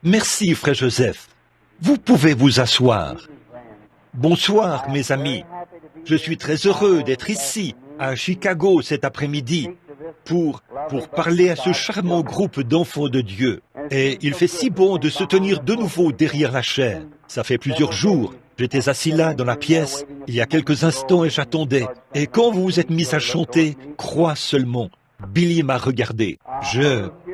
Merci, frère Joseph. Vous pouvez vous asseoir. Bonsoir, mes amis. Je suis très heureux d'être ici, à Chicago, cet après-midi, pour parler à ce charmant groupe d'enfants de Dieu. Et il fait si bon de se tenir de nouveau derrière la chaire. Ça fait plusieurs jours. J'étais assis là, dans la pièce, il y a quelques instants et j'attendais. Et quand vous vous êtes mis à chanter « Crois seulement », Billy m'a regardé.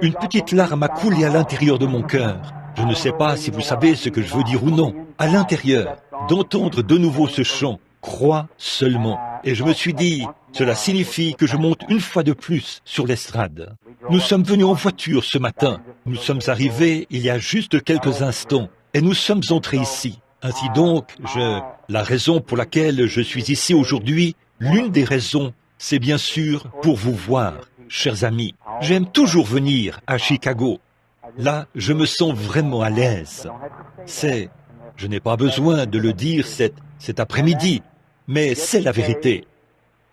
Une petite larme a coulé à l'intérieur de mon cœur. Je ne sais pas si vous savez ce que je veux dire ou non. À l'intérieur, d'entendre de nouveau ce chant « Crois seulement ». Et je me suis dit, cela signifie que je monte une fois de plus sur l'estrade. Nous sommes venus en voiture ce matin. Nous sommes arrivés il y a juste quelques instants. Et nous sommes entrés ici. Ainsi donc, la raison pour laquelle je suis ici aujourd'hui, l'une des raisons, c'est bien sûr pour vous voir, chers amis. J'aime toujours venir à Chicago. Là, je me sens vraiment à l'aise. Je n'ai pas besoin de le dire cet après-midi, mais c'est la vérité.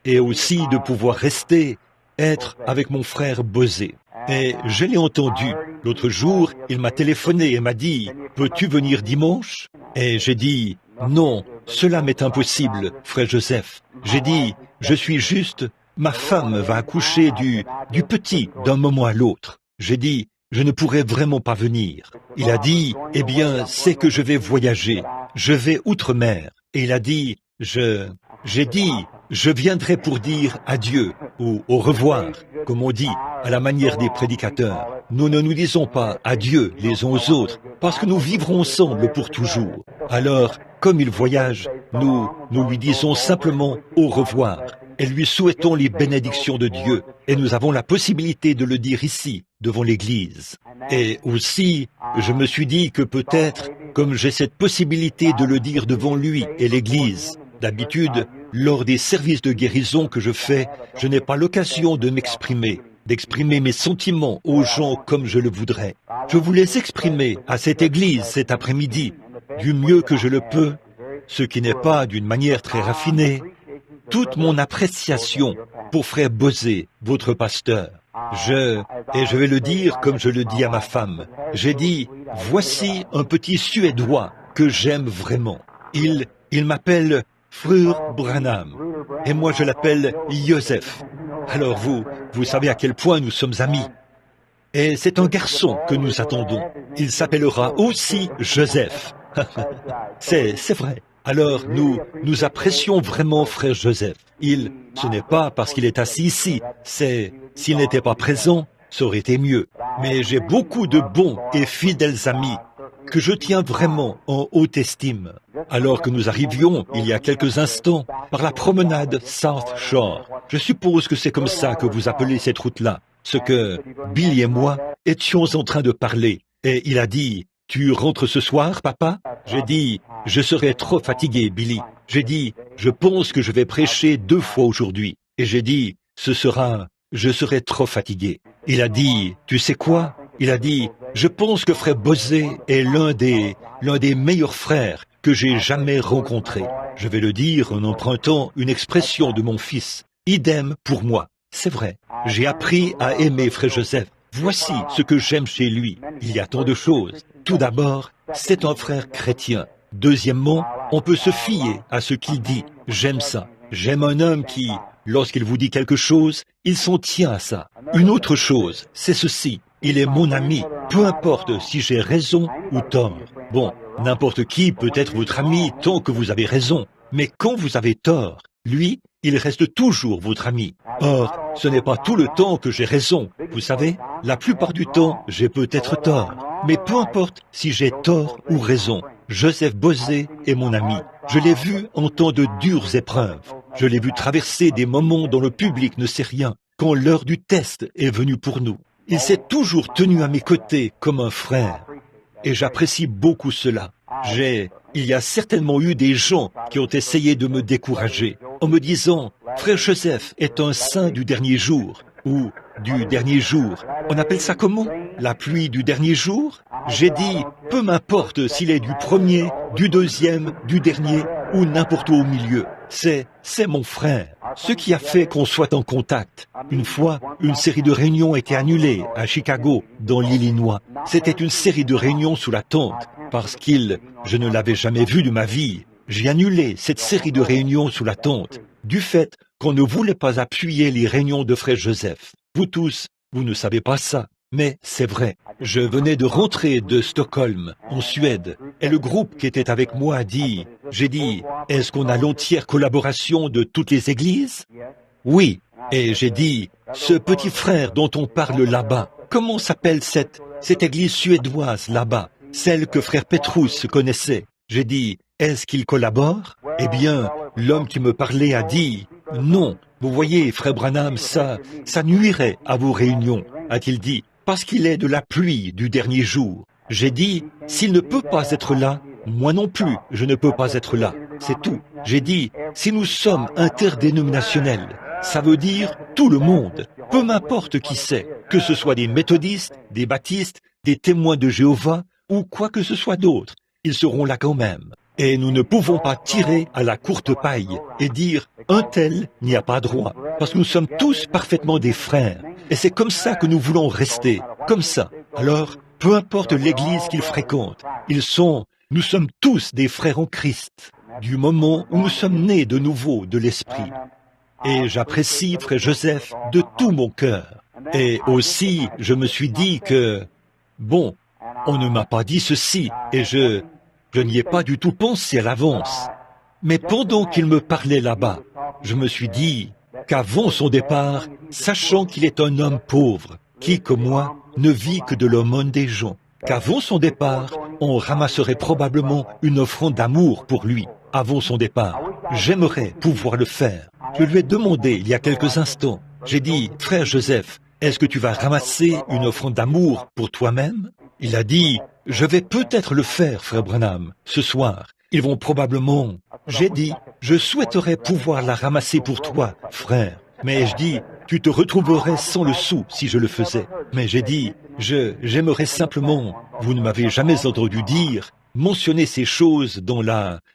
Et aussi de pouvoir rester, être avec mon frère Bosé. Et je l'ai entendu. L'autre jour, il m'a téléphoné et m'a dit « Peux-tu venir dimanche ?» Et j'ai dit « Non, cela m'est impossible, frère Joseph. » J'ai dit « Je suis juste, ma femme va accoucher du petit d'un moment à l'autre. » J'ai dit « Je ne pourrai vraiment pas venir. » Il a dit « Eh bien, c'est que je vais voyager. Je vais outre-mer. » Et il a dit « J'ai dit « Je viendrai pour dire adieu ou au revoir, comme on dit, à la manière des prédicateurs. Nous ne nous disons pas adieu les uns aux autres, parce que nous vivrons ensemble pour toujours. Alors, comme il voyage, nous lui disons simplement au revoir et lui souhaitons les bénédictions de Dieu. Et nous avons la possibilité de le dire ici, devant l'Église. Et aussi, je me suis dit que peut-être, comme j'ai cette possibilité de le dire devant lui et l'Église, d'habitude, lors des services de guérison que je fais, je n'ai pas l'occasion de m'exprimer, d'exprimer mes sentiments aux gens comme je le voudrais. Je voulais exprimer à cette église cet après-midi, du mieux que je le peux, ce qui n'est pas d'une manière très raffinée, toute mon appréciation pour frère Bosé, votre pasteur. Et je vais le dire comme je le dis à ma femme. J'ai dit, voici un petit Suédois que j'aime vraiment. Il m'appelle Frère Branham, et moi je l'appelle Joseph. Alors vous savez à quel point nous sommes amis. Et c'est un garçon que nous attendons. Il s'appellera aussi Joseph. C'est vrai. Alors nous apprécions vraiment frère Joseph. Ce n'est pas parce qu'il est assis ici, s'il n'était pas présent, ça aurait été mieux. Mais j'ai beaucoup de bons et fidèles amis que je tiens vraiment en haute estime. Alors que nous arrivions, il y a quelques instants, par la promenade South Shore. Je suppose que c'est comme ça que vous appelez cette route-là. Ce que Billy et moi étions en train de parler. Et il a dit, « Tu rentres ce soir, papa ?» J'ai dit, « Je serai trop fatigué, Billy. » J'ai dit, « Je pense que je vais prêcher 2 fois aujourd'hui. » Et j'ai dit, « je serai trop fatigué. » Il a dit, « Tu sais quoi ?» Il a dit, « Je pense que frère Bosé est l'un des meilleurs frères que j'ai jamais rencontrés. » Je vais le dire en empruntant une expression de mon fils. Idem pour moi. C'est vrai. J'ai appris à aimer frère Joseph. Voici ce que j'aime chez lui. Il y a tant de choses. Tout d'abord, c'est un frère chrétien. Deuxièmement, on peut se fier à ce qu'il dit. J'aime ça. J'aime un homme qui, lorsqu'il vous dit quelque chose, il s'en tient à ça. Une autre chose, c'est ceci. Il est mon ami, peu importe si j'ai raison ou tort. Bon, n'importe qui peut être votre ami tant que vous avez raison. Mais quand vous avez tort, lui, il reste toujours votre ami. Or, ce n'est pas tout le temps que j'ai raison. Vous savez, la plupart du temps, j'ai peut-être tort. Mais peu importe si j'ai tort ou raison, Joseph Bosé est mon ami. Je l'ai vu en temps de dures épreuves. Je l'ai vu traverser des moments dont le public ne sait rien, quand l'heure du test est venue pour nous. Il s'est toujours tenu à mes côtés comme un frère. Et j'apprécie beaucoup cela. Il y a certainement eu des gens qui ont essayé de me décourager en me disant « Frère Joseph est un saint du dernier jour » ou « du dernier jour ». On appelle ça comment? La pluie du dernier jour? J'ai dit « Peu m'importe s'il est du premier, du deuxième, du dernier ou n'importe où au milieu. C'est mon frère. » ce qui a fait qu'on soit en contact. Une fois, une série de réunions a été annulée à Chicago, dans l'Illinois. C'était une série de réunions sous la tente, parce je ne l'avais jamais vu de ma vie. J'ai annulé cette série de réunions sous la tente, du fait qu'on ne voulait pas appuyer les réunions de Frère Joseph. Vous tous, vous ne savez pas ça. Mais c'est vrai, je venais de rentrer de Stockholm, en Suède, et le groupe qui était avec moi a dit, j'ai dit, est-ce qu'on a l'entière collaboration de toutes les églises? Oui, et j'ai dit, ce petit frère dont on parle là-bas, comment s'appelle cette église suédoise là-bas, celle que frère Petrus connaissait? J'ai dit, est-ce qu'il collabore? Eh bien, l'homme qui me parlait a dit, non, vous voyez, frère Branham, ça nuirait à vos réunions, a-t-il dit. Parce qu'il est de la pluie du dernier jour. J'ai dit, s'il ne peut pas être là, moi non plus, je ne peux pas être là. C'est tout. J'ai dit, si nous sommes interdénominationnels, ça veut dire tout le monde, peu m'importe qui c'est, que ce soit des méthodistes, des baptistes, des témoins de Jéhovah ou quoi que ce soit d'autre, ils seront là quand même. Et nous ne pouvons pas tirer à la courte paille et dire un tel n'y a pas droit, parce que nous sommes tous parfaitement des frères. Et c'est comme ça que nous voulons rester, comme ça. Alors, peu importe l'église qu'ils fréquentent, nous sommes tous des frères en Christ, du moment où nous sommes nés de nouveau de l'Esprit. Et j'apprécie frère Joseph de tout mon cœur. Et aussi, je me suis dit que, bon, on ne m'a pas dit ceci, et je n'y ai pas du tout pensé à l'avance. Mais pendant qu'il me parlait là-bas, je me suis dit qu'avant son départ, sachant qu'il est un homme pauvre, qui, comme moi, ne vit que de l'aumône des gens, qu'avant son départ, on ramasserait probablement une offrande d'amour pour lui, avant son départ. J'aimerais pouvoir le faire. Je lui ai demandé il y a quelques instants, j'ai dit, frère Joseph, est-ce que tu vas ramasser une offrande d'amour pour toi-même? Il a dit, je vais peut-être le faire, frère Branham, ce soir. Ils vont probablement... J'ai dit, je souhaiterais pouvoir la ramasser pour toi, frère. Mais je dis, tu te retrouverais sans le sou si je le faisais. Mais j'ai dit, j'aimerais simplement, vous ne m'avez jamais entendu dire, mentionner ces choses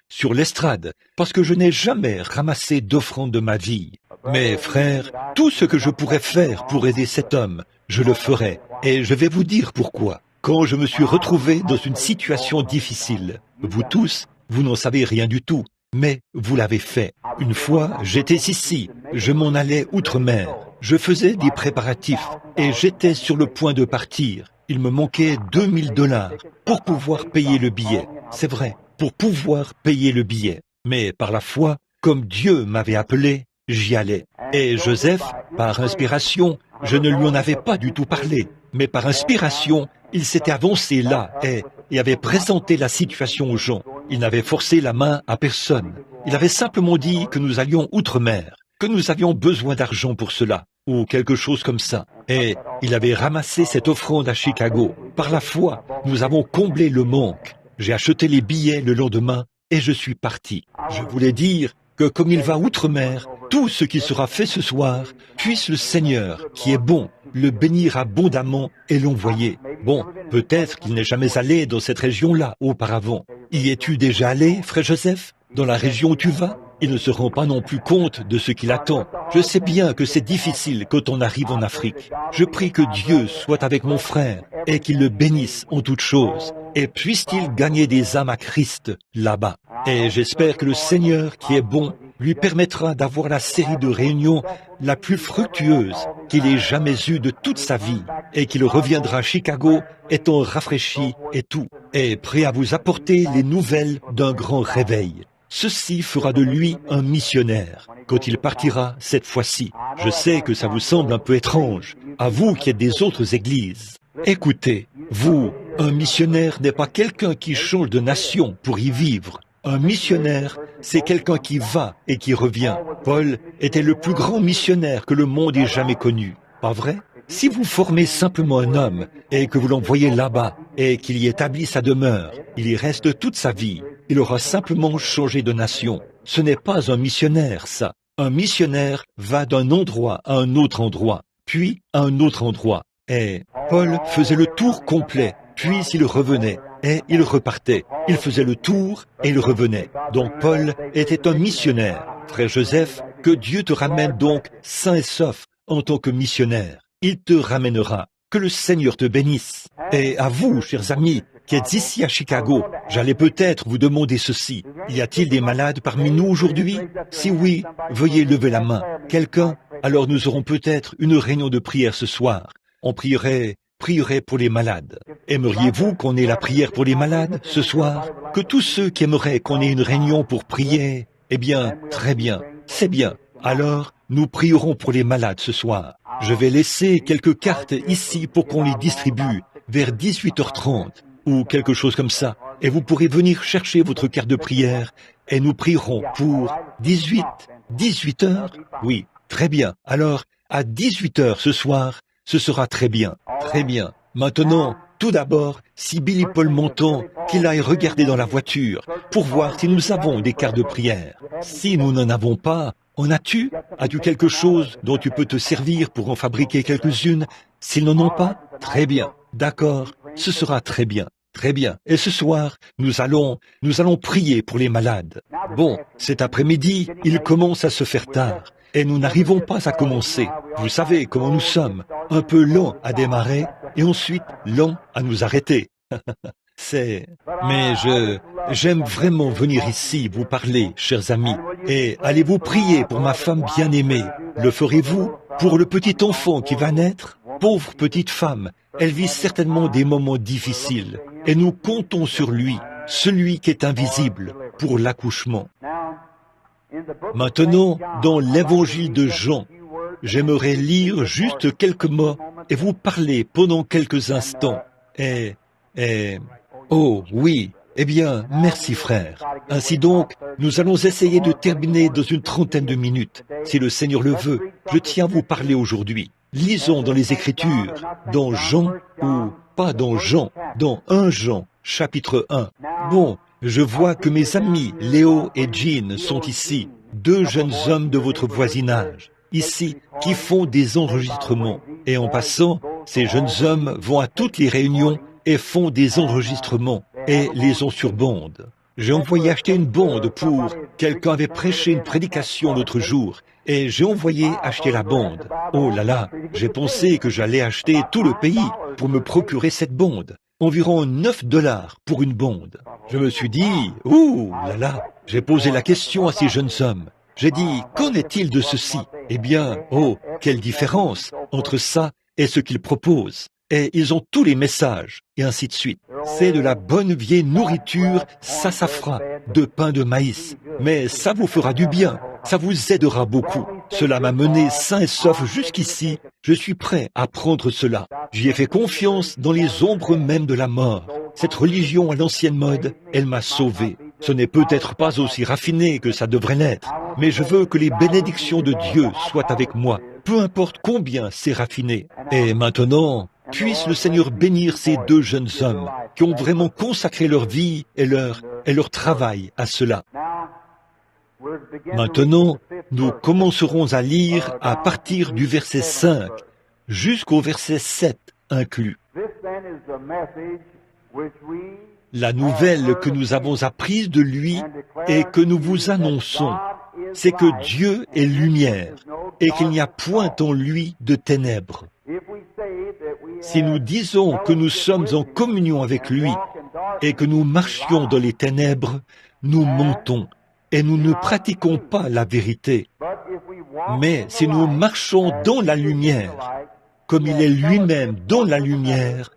sur l'estrade, parce que je n'ai jamais ramassé d'offrande de ma vie. Mais frère, tout ce que je pourrais faire pour aider cet homme, je le ferai. Et je vais vous dire pourquoi. Quand je me suis retrouvé dans une situation difficile, vous tous, vous n'en savez rien du tout, mais vous l'avez fait. Une fois, j'étais ici, je m'en allais outre-mer, je faisais des préparatifs et j'étais sur le point de partir. Il me manquait $2000 pour pouvoir payer le billet. C'est vrai, pour pouvoir payer le billet. Mais par la foi, comme Dieu m'avait appelé, j'y allais. Et Joseph, par inspiration, je ne lui en avais pas du tout parlé, mais par inspiration, il s'était avancé là et avait présenté la situation aux gens. Il n'avait forcé la main à personne. Il avait simplement dit que nous allions outre-mer, que nous avions besoin d'argent pour cela, ou quelque chose comme ça. Et il avait ramassé cette offrande à Chicago. Par la foi, nous avons comblé le manque. J'ai acheté les billets le lendemain et je suis parti. Je voulais dire que comme il va outre-mer, tout ce qui sera fait ce soir, puisse le Seigneur, qui est bon, le bénir abondamment et l'envoyer. Bon, peut-être qu'il n'est jamais allé dans cette région-là auparavant. Y es-tu déjà allé, frère Joseph? Dans la région où tu vas? Il ne se rend pas non plus compte de ce qu'il attend. Je sais bien que c'est difficile quand on arrive en Afrique. Je prie que Dieu soit avec mon frère et qu'il le bénisse en toutes choses. Et puisse-t-il gagner des âmes à Christ là-bas. Et j'espère que le Seigneur, qui est bon, lui permettra d'avoir la série de réunions la plus fructueuse qu'il ait jamais eue de toute sa vie, et qu'il reviendra à Chicago étant rafraîchi et tout, et prêt à vous apporter les nouvelles d'un grand réveil. Ceci fera de lui un missionnaire, quand il partira cette fois-ci. Je sais que ça vous semble un peu étrange, à vous qui êtes des autres églises. Écoutez, vous, un missionnaire n'est pas quelqu'un qui change de nation pour y vivre. Un missionnaire, c'est quelqu'un qui va et qui revient. Paul était le plus grand missionnaire que le monde ait jamais connu. Pas vrai? Si vous formez simplement un homme et que vous l'envoyez là-bas et qu'il y établit sa demeure, il y reste toute sa vie. Il aura simplement changé de nation. Ce n'est pas un missionnaire, ça. Un missionnaire va d'un endroit à un autre endroit, puis à un autre endroit. Et Paul faisait le tour complet, puis il revenait. Et il repartait. Il faisait le tour et il revenait. Donc Paul était un missionnaire. Frère Joseph, Que Dieu te ramène donc sain et sauf en tant que missionnaire. Il te ramènera. Que le Seigneur te bénisse. Et à vous, chers amis, qui êtes ici à Chicago, j'allais peut-être vous demander ceci. Y a-t-il des malades parmi nous aujourd'hui? Si oui, veuillez lever la main. Quelqu'un? Alors nous aurons peut-être une réunion de prière ce soir. On prierait pour les malades. Aimeriez-vous qu'on ait la prière pour les malades ce soir? Que tous ceux qui aimeraient qu'on ait une réunion pour prier, eh bien, très bien, c'est bien. Alors, nous prierons pour les malades ce soir. Je vais laisser quelques cartes ici pour qu'on les distribue vers 18h30 ou quelque chose comme ça. Et vous pourrez venir chercher votre carte de prière et nous prierons pour 18h? Oui, très bien. Alors, à 18h ce soir, ce sera très bien, très bien. Maintenant, tout d'abord, si Billy Paul m'entend, qu'il aille regarder dans la voiture pour voir si nous avons des cartes de prière. Si nous n'en avons pas, en as-tu? As-tu quelque chose dont tu peux te servir pour en fabriquer quelques-unes? S'ils n'en ont pas, très bien, d'accord, ce sera très bien. Très bien. Et ce soir, nous allons prier pour les malades. Bon, cet après-midi, il commence à se faire tard. Et nous n'arrivons pas à commencer. Vous savez comment nous sommes. Un peu lents à démarrer et ensuite lents à nous arrêter. Mais j'aime vraiment venir ici vous parler, chers amis. Et allez-vous prier pour ma femme bien-aimée? Le ferez-vous pour le petit enfant qui va naître? Pauvre petite femme, elle vit certainement des moments difficiles. Et nous comptons sur lui, celui qui est invisible, pour l'accouchement. Maintenant, dans l'évangile de Jean, j'aimerais lire juste quelques mots et vous parler pendant quelques instants. Oh oui, eh bien, merci frère. Ainsi donc, nous allons essayer de terminer dans une trentaine de minutes. Si le Seigneur le veut, je tiens à vous parler aujourd'hui. Lisons dans les Écritures, dans Jean, ou pas dans Jean, dans 1 Jean, chapitre 1. Bon, je vois que mes amis Léo et Jean sont ici, deux jeunes hommes de votre voisinage, ici, qui font des enregistrements. Et en passant, ces jeunes hommes vont à toutes les réunions et font des enregistrements et les ont sur bande. J'ai envoyé acheter une bande pour... Quelqu'un avait prêché une prédication l'autre jour et j'ai envoyé acheter la bande. Oh là là, j'ai pensé que j'allais acheter tout le pays pour me procurer cette bande. Environ $9 pour une bande. Je me suis dit, ouh là là, j'ai posé la question à ces jeunes hommes. J'ai dit, qu'en est-il de ceci? Eh bien, oh, quelle différence entre ça et ce qu'ils proposent. Et ils ont tous les messages, et ainsi de suite. C'est de la bonne vieille nourriture, ça fera, de pain de maïs. Mais ça vous fera du bien, ça vous aidera beaucoup. Cela m'a mené sain et sauf jusqu'ici. Je suis prêt à prendre cela. J'y ai fait confiance dans les ombres même de la mort. Cette religion à l'ancienne mode, elle m'a sauvé. Ce n'est peut-être pas aussi raffiné que ça devrait l'être, mais je veux que les bénédictions de Dieu soient avec moi, peu importe combien c'est raffiné. Et maintenant, puisse le Seigneur bénir ces deux jeunes hommes qui ont vraiment consacré leur vie et leur travail à cela. Maintenant, nous commencerons à lire à partir du verset 5 jusqu'au verset 7 inclus. La nouvelle que nous avons apprise de lui et que nous vous annonçons, c'est que Dieu est lumière et qu'il n'y a point en lui de ténèbres. Si nous disons que nous sommes en communion avec lui et que nous marchions dans les ténèbres, nous mentons et nous ne pratiquons pas la vérité. Mais si nous marchons dans la lumière, comme il est lui-même dans la lumière,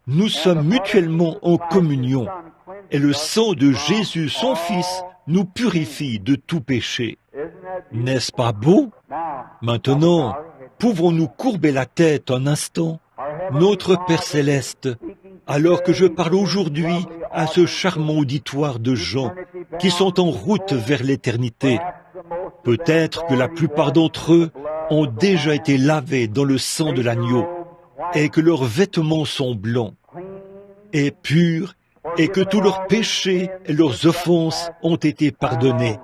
nous sommes mutuellement en communion et le sang de Jésus, son Fils, nous purifie de tout péché. N'est-ce pas beau? Maintenant, pouvons-nous courber la tête un instant? Notre Père Céleste, alors que je parle aujourd'hui à ce charmant auditoire de gens qui sont en route vers l'éternité, peut-être que la plupart d'entre eux ont déjà été lavés dans le sang de l'agneau et que leurs vêtements sont blancs et purs et que tous leurs péchés et leurs offenses ont été pardonnés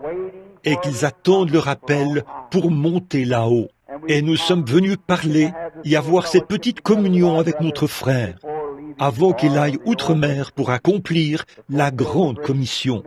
et qu'ils attendent le rappel pour monter là-haut. Et nous sommes venus parler et avoir cette petite communion avec notre frère avant qu'il aille outre-mer pour accomplir la grande commission.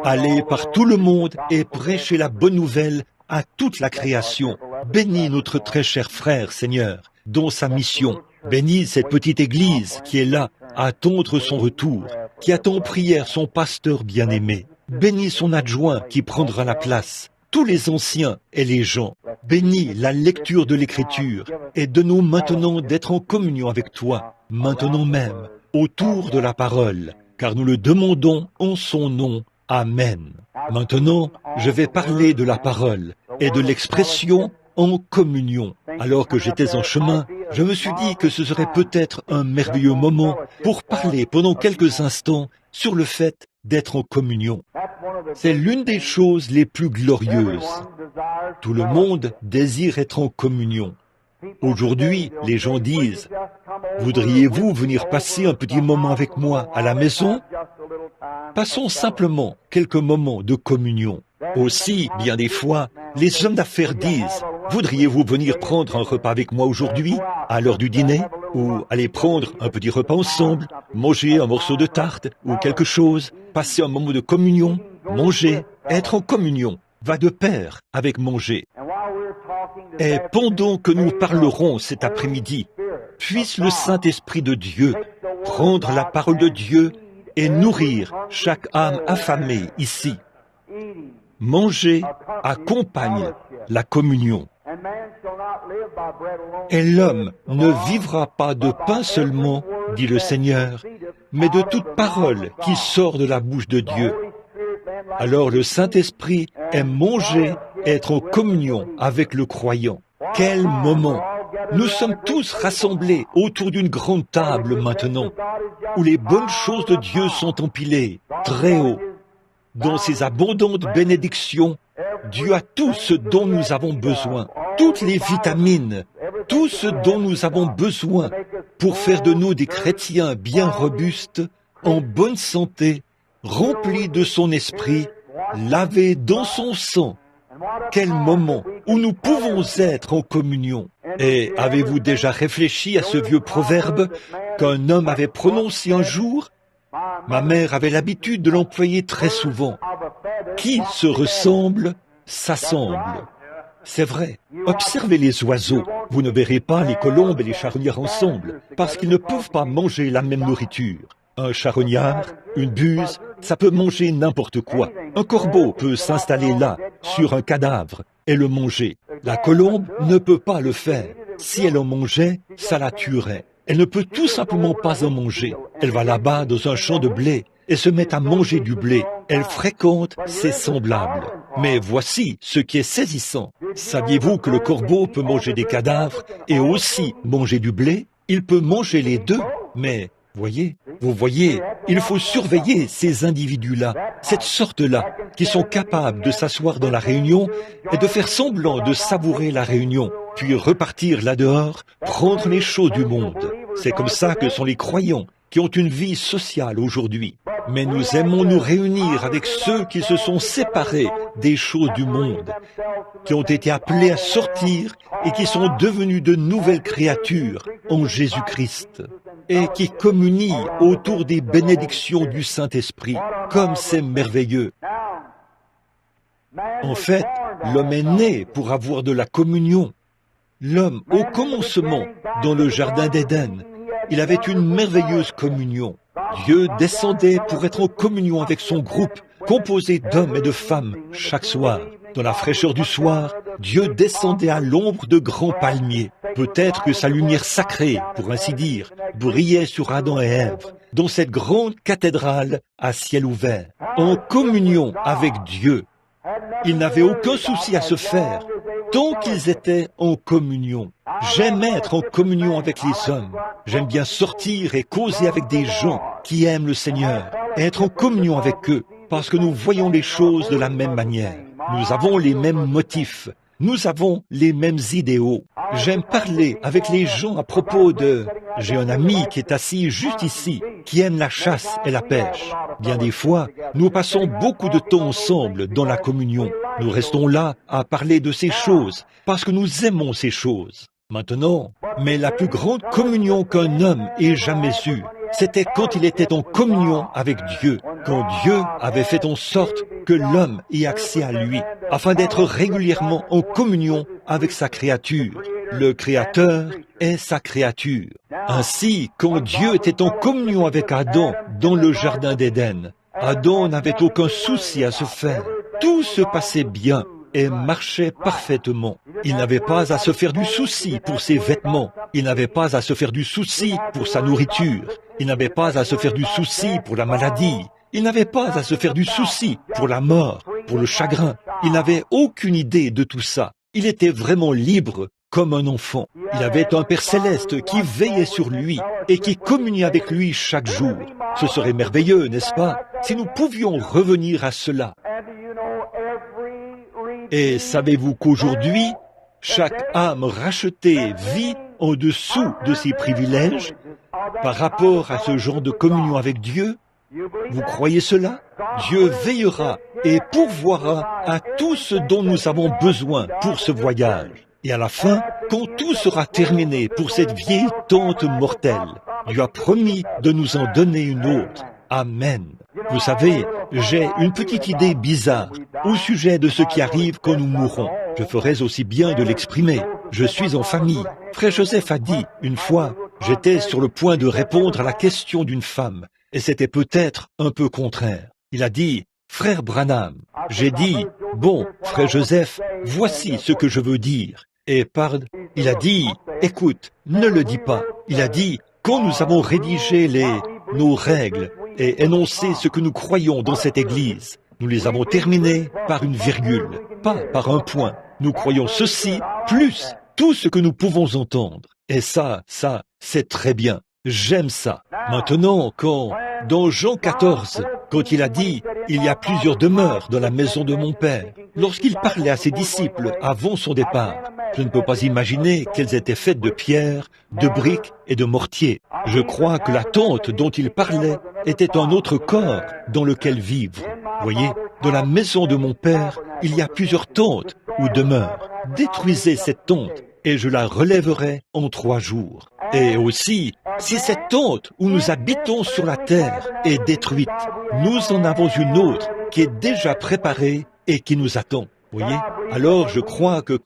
Allez par tout le monde et prêchez la bonne nouvelle à toute la création. Bénis notre très cher frère, Seigneur, dans sa mission. Bénis cette petite église qui est là à attendre son retour, qui attend en prière son pasteur bien-aimé. Bénis son adjoint qui prendra la place, tous les anciens et les gens. Bénis la lecture de l'Écriture et donne-nous maintenant d'être en communion avec toi, maintenant même, autour de la parole, car nous le demandons en son nom. Amen. Maintenant, je vais parler de la parole et de l'expression en communion. Alors que j'étais en chemin, je me suis dit que ce serait peut-être un merveilleux moment pour parler pendant quelques instants sur le fait d'être en communion. C'est l'une des choses les plus glorieuses. Tout le monde désire être en communion. Aujourd'hui, les gens disent, « Voudriez-vous venir passer un petit moment avec moi à la maison ?» Passons simplement quelques moments de communion. Aussi, bien des fois, les hommes d'affaires disent, « Voudriez-vous venir prendre un repas avec moi aujourd'hui, à l'heure du dîner, ou aller prendre un petit repas ensemble, manger un morceau de tarte ou quelque chose, passer un moment de communion, manger, être en communion, va de pair avec manger. » Et pendant que nous parlerons cet après-midi, puisse le Saint-Esprit de Dieu prendre la parole de Dieu et nourrir chaque âme affamée ici. Manger accompagne la communion. Et l'homme ne vivra pas de pain seulement, dit le Seigneur, mais de toute parole qui sort de la bouche de Dieu. Alors le Saint-Esprit aime manger et être en communion avec le croyant. Quel moment! Nous sommes tous rassemblés autour d'une grande table maintenant, où les bonnes choses de Dieu sont empilées, très haut. Dans ses abondantes bénédictions, Dieu a tout ce dont nous avons besoin, toutes les vitamines, tout ce dont nous avons besoin pour faire de nous des chrétiens bien robustes, en bonne santé, remplis de son esprit, lavés dans son sang. Quel moment où nous pouvons être en communion. Et avez-vous déjà réfléchi à ce vieux proverbe qu'un homme avait prononcé un jour? Ma mère avait l'habitude de l'employer très souvent. Qui se ressemble, s'assemble. C'est vrai. Observez les oiseaux. Vous ne verrez pas les colombes et les charognards ensemble, parce qu'ils ne peuvent pas manger la même nourriture. Un charognard, une buse, ça peut manger n'importe quoi. Un corbeau peut s'installer là, sur un cadavre, et le manger. La colombe ne peut pas le faire. Si elle en mangeait, ça la tuerait. Elle ne peut tout simplement pas en manger. Elle va là-bas dans un champ de blé et se met à manger du blé. Elle fréquente ses semblables. Mais voici ce qui est saisissant. Saviez-vous que le corbeau peut manger des cadavres et aussi manger du blé? Il peut manger les deux, mais vous voyez, il faut surveiller ces individus-là, cette sorte-là, qui sont capables de s'asseoir dans la réunion et de faire semblant de savourer la réunion, puis repartir là-dehors, prendre les choses du monde. C'est comme ça que sont les croyants qui ont une vie sociale aujourd'hui. Mais nous aimons nous réunir avec ceux qui se sont séparés des choses du monde, qui ont été appelés à sortir et qui sont devenus de nouvelles créatures en Jésus-Christ, et qui communient autour des bénédictions du Saint-Esprit. Comme c'est merveilleux! En fait, l'homme est né pour avoir de la communion. L'homme, au commencement, dans le jardin d'Éden, il avait une merveilleuse communion. Dieu descendait pour être en communion avec son groupe, composé d'hommes et de femmes, chaque soir. Dans la fraîcheur du soir, Dieu descendait à l'ombre de grands palmiers. Peut-être que sa lumière sacrée, pour ainsi dire, brillait sur Adam et Ève, dans cette grande cathédrale à ciel ouvert, en communion avec Dieu. Ils n'avaient aucun souci à se faire, tant qu'ils étaient en communion. J'aime être en communion avec les hommes. J'aime bien sortir et causer avec des gens qui aiment le Seigneur, et être en communion avec eux, parce que nous voyons les choses de la même manière. Nous avons les mêmes motifs. Nous avons les mêmes idéaux. J'aime parler avec les gens à propos de... J'ai un ami qui est assis juste ici, qui aime la chasse et la pêche. Bien des fois, nous passons beaucoup de temps ensemble dans la communion. Nous restons là à parler de ces choses, parce que nous aimons ces choses. Maintenant, mais la plus grande communion qu'un homme ait jamais eue, c'était quand il était en communion avec Dieu, quand Dieu avait fait en sorte que l'homme ait accès à lui, afin d'être régulièrement en communion avec sa créature. Le Créateur est sa créature. Ainsi, quand Dieu était en communion avec Adam dans le jardin d'Éden, Adam n'avait aucun souci à se faire. Tout se passait bien et marchait parfaitement. Il n'avait pas à se faire du souci pour ses vêtements. Il n'avait pas à se faire du souci pour sa nourriture. Il n'avait pas à se faire du souci pour la maladie. Il n'avait pas à se faire du souci pour la mort, pour le chagrin. Il n'avait aucune idée de tout ça. Il était vraiment libre comme un enfant. Il avait un Père céleste qui veillait sur lui et qui communiait avec lui chaque jour. Ce serait merveilleux, n'est-ce pas, si nous pouvions revenir à cela. Et savez-vous qu'aujourd'hui, chaque âme rachetée vit en dessous de ses privilèges par rapport à ce genre de communion avec Dieu? Vous croyez cela? Dieu veillera et pourvoira à tout ce dont nous avons besoin pour ce voyage. Et à la fin, quand tout sera terminé pour cette vieille tente mortelle, Dieu a promis de nous en donner une autre. Amen. Vous savez, j'ai une petite idée bizarre au sujet de ce qui arrive quand nous mourrons. Je ferais aussi bien de l'exprimer. Je suis en famille. Frère Joseph a dit, une fois, j'étais sur le point de répondre à la question d'une femme, et c'était peut-être un peu contraire. Il a dit, Frère Branham, j'ai dit, bon, Frère Joseph, voici ce que je veux dire. Et il a dit, écoute, ne le dis pas. Il a dit, quand nous avons rédigé nos règles et énoncé ce que nous croyons dans cette église, nous les avons terminées par une virgule, pas par un point. Nous croyons ceci, plus tout ce que nous pouvons entendre. Et ça, c'est très bien. J'aime ça. Maintenant, dans Jean 14, quand il a dit « Il y a plusieurs demeures dans la maison de mon Père », lorsqu'il parlait à ses disciples avant son départ, je ne peux pas imaginer qu'elles étaient faites de pierre, de briques et de mortier. Je crois que la tente dont il parlait était un autre corps dans lequel vivre. Voyez, dans la maison de mon Père, il y a plusieurs tentes ou demeures. Détruisez cette tente et je la relèverai en 3 jours. Et aussi, si cette tente où nous habitons sur la terre est détruite, nous en avons une autre qui est déjà préparée et qui nous attend. Voyez? Alors je crois que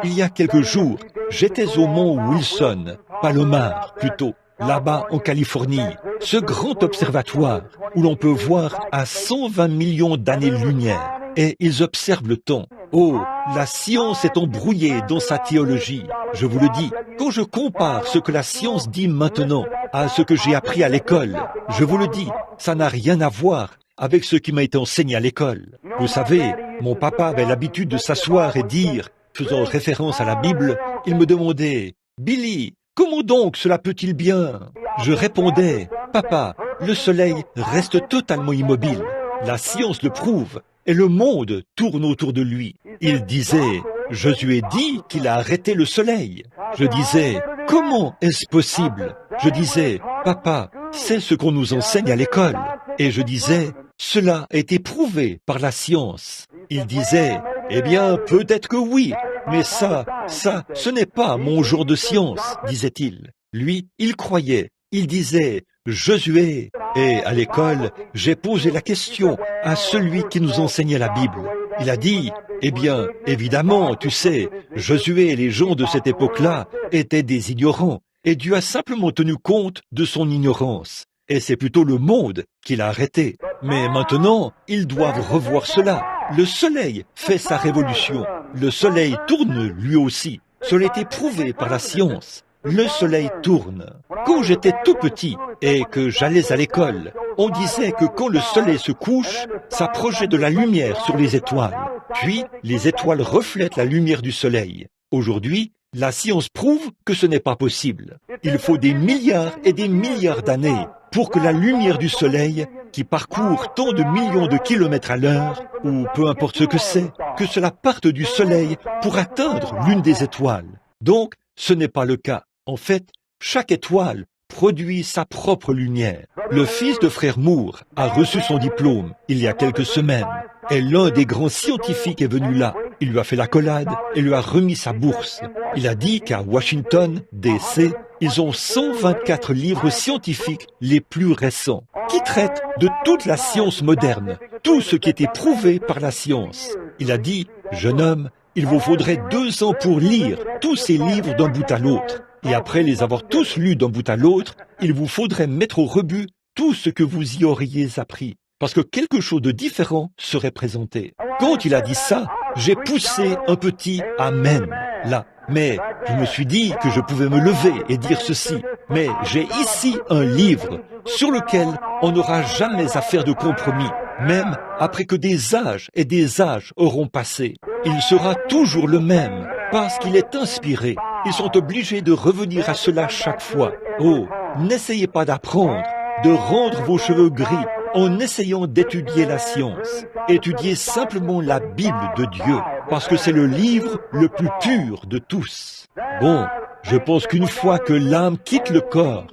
il y a quelques jours, j'étais au mont Wilson, Palomar plutôt, là-bas en Californie, ce grand observatoire où l'on peut voir à 120 millions d'années-lumière. Et ils observent le temps. Oh, la science est embrouillée dans sa théologie. Je vous le dis, quand je compare ce que la science dit maintenant à ce que j'ai appris à l'école, je vous le dis, ça n'a rien à voir avec ce qui m'a été enseigné à l'école. Vous savez, mon papa avait l'habitude de s'asseoir et dire, faisant référence à la Bible, il me demandait, « Billy, comment donc cela peut-il bien ?» Je répondais, « Papa, le soleil reste totalement immobile. La science le prouve. Et le monde tourne autour de lui. » Il disait, « Josué dit qu'il a arrêté le soleil. » Je disais, « Comment est-ce possible ?» Je disais, « Papa, c'est ce qu'on nous enseigne à l'école. » Et je disais, « Cela a été prouvé par la science. » Il disait, « Eh bien, peut-être que oui, mais ça, ce n'est pas mon jour de science, disait-il. » Lui, il croyait. Il disait, « Josué ». Et à l'école, j'ai posé la question à celui qui nous enseignait la Bible. Il a dit, « Eh bien, évidemment, tu sais, Josué et les gens de cette époque-là étaient des ignorants, et Dieu a simplement tenu compte de son ignorance. Et c'est plutôt le monde qu'il a arrêté. Mais maintenant, ils doivent revoir cela. Le soleil fait sa révolution. Le soleil tourne lui aussi. Cela a été prouvé par la science. Le soleil tourne. Quand j'étais tout petit et que j'allais à l'école, on disait que quand le soleil se couche, ça projette de la lumière sur les étoiles. Puis, les étoiles reflètent la lumière du soleil. Aujourd'hui, la science prouve que ce n'est pas possible. Il faut des milliards et des milliards d'années pour que la lumière du soleil, qui parcourt tant de millions de kilomètres à l'heure, ou peu importe ce que c'est, que cela parte du soleil pour atteindre l'une des étoiles. Donc, ce n'est pas le cas. En fait, chaque étoile produit sa propre lumière. Le fils de frère Moore a reçu son diplôme il y a quelques semaines. Et l'un des grands scientifiques est venu là. Il lui a fait l'accolade et lui a remis sa bourse. Il a dit qu'à Washington, D.C., ils ont 124 livres scientifiques les plus récents. qui traite de toute la science moderne, tout ce qui est éprouvé par la science. Il a dit, « Jeune homme, il vous faudrait 2 ans pour lire tous ces livres d'un bout à l'autre. Et après les avoir tous lus d'un bout à l'autre, il vous faudrait mettre au rebut tout ce que vous y auriez appris. Parce que quelque chose de différent serait présenté. » Quand il a dit ça, j'ai poussé un petit « Amen » là. Mais je me suis dit que je pouvais me lever et dire ceci. Mais j'ai ici un livre sur lequel on n'aura jamais à faire de compromis. Même après que des âges et des âges auront passé, il sera toujours le même parce qu'il est inspiré. Ils sont obligés de revenir à cela chaque fois. Oh, n'essayez pas d'apprendre, de rendre vos cheveux gris en essayant d'étudier la science. Étudiez simplement la Bible de Dieu, parce que c'est le livre le plus pur de tous. Bon, je pense qu'une fois que l'âme quitte le corps,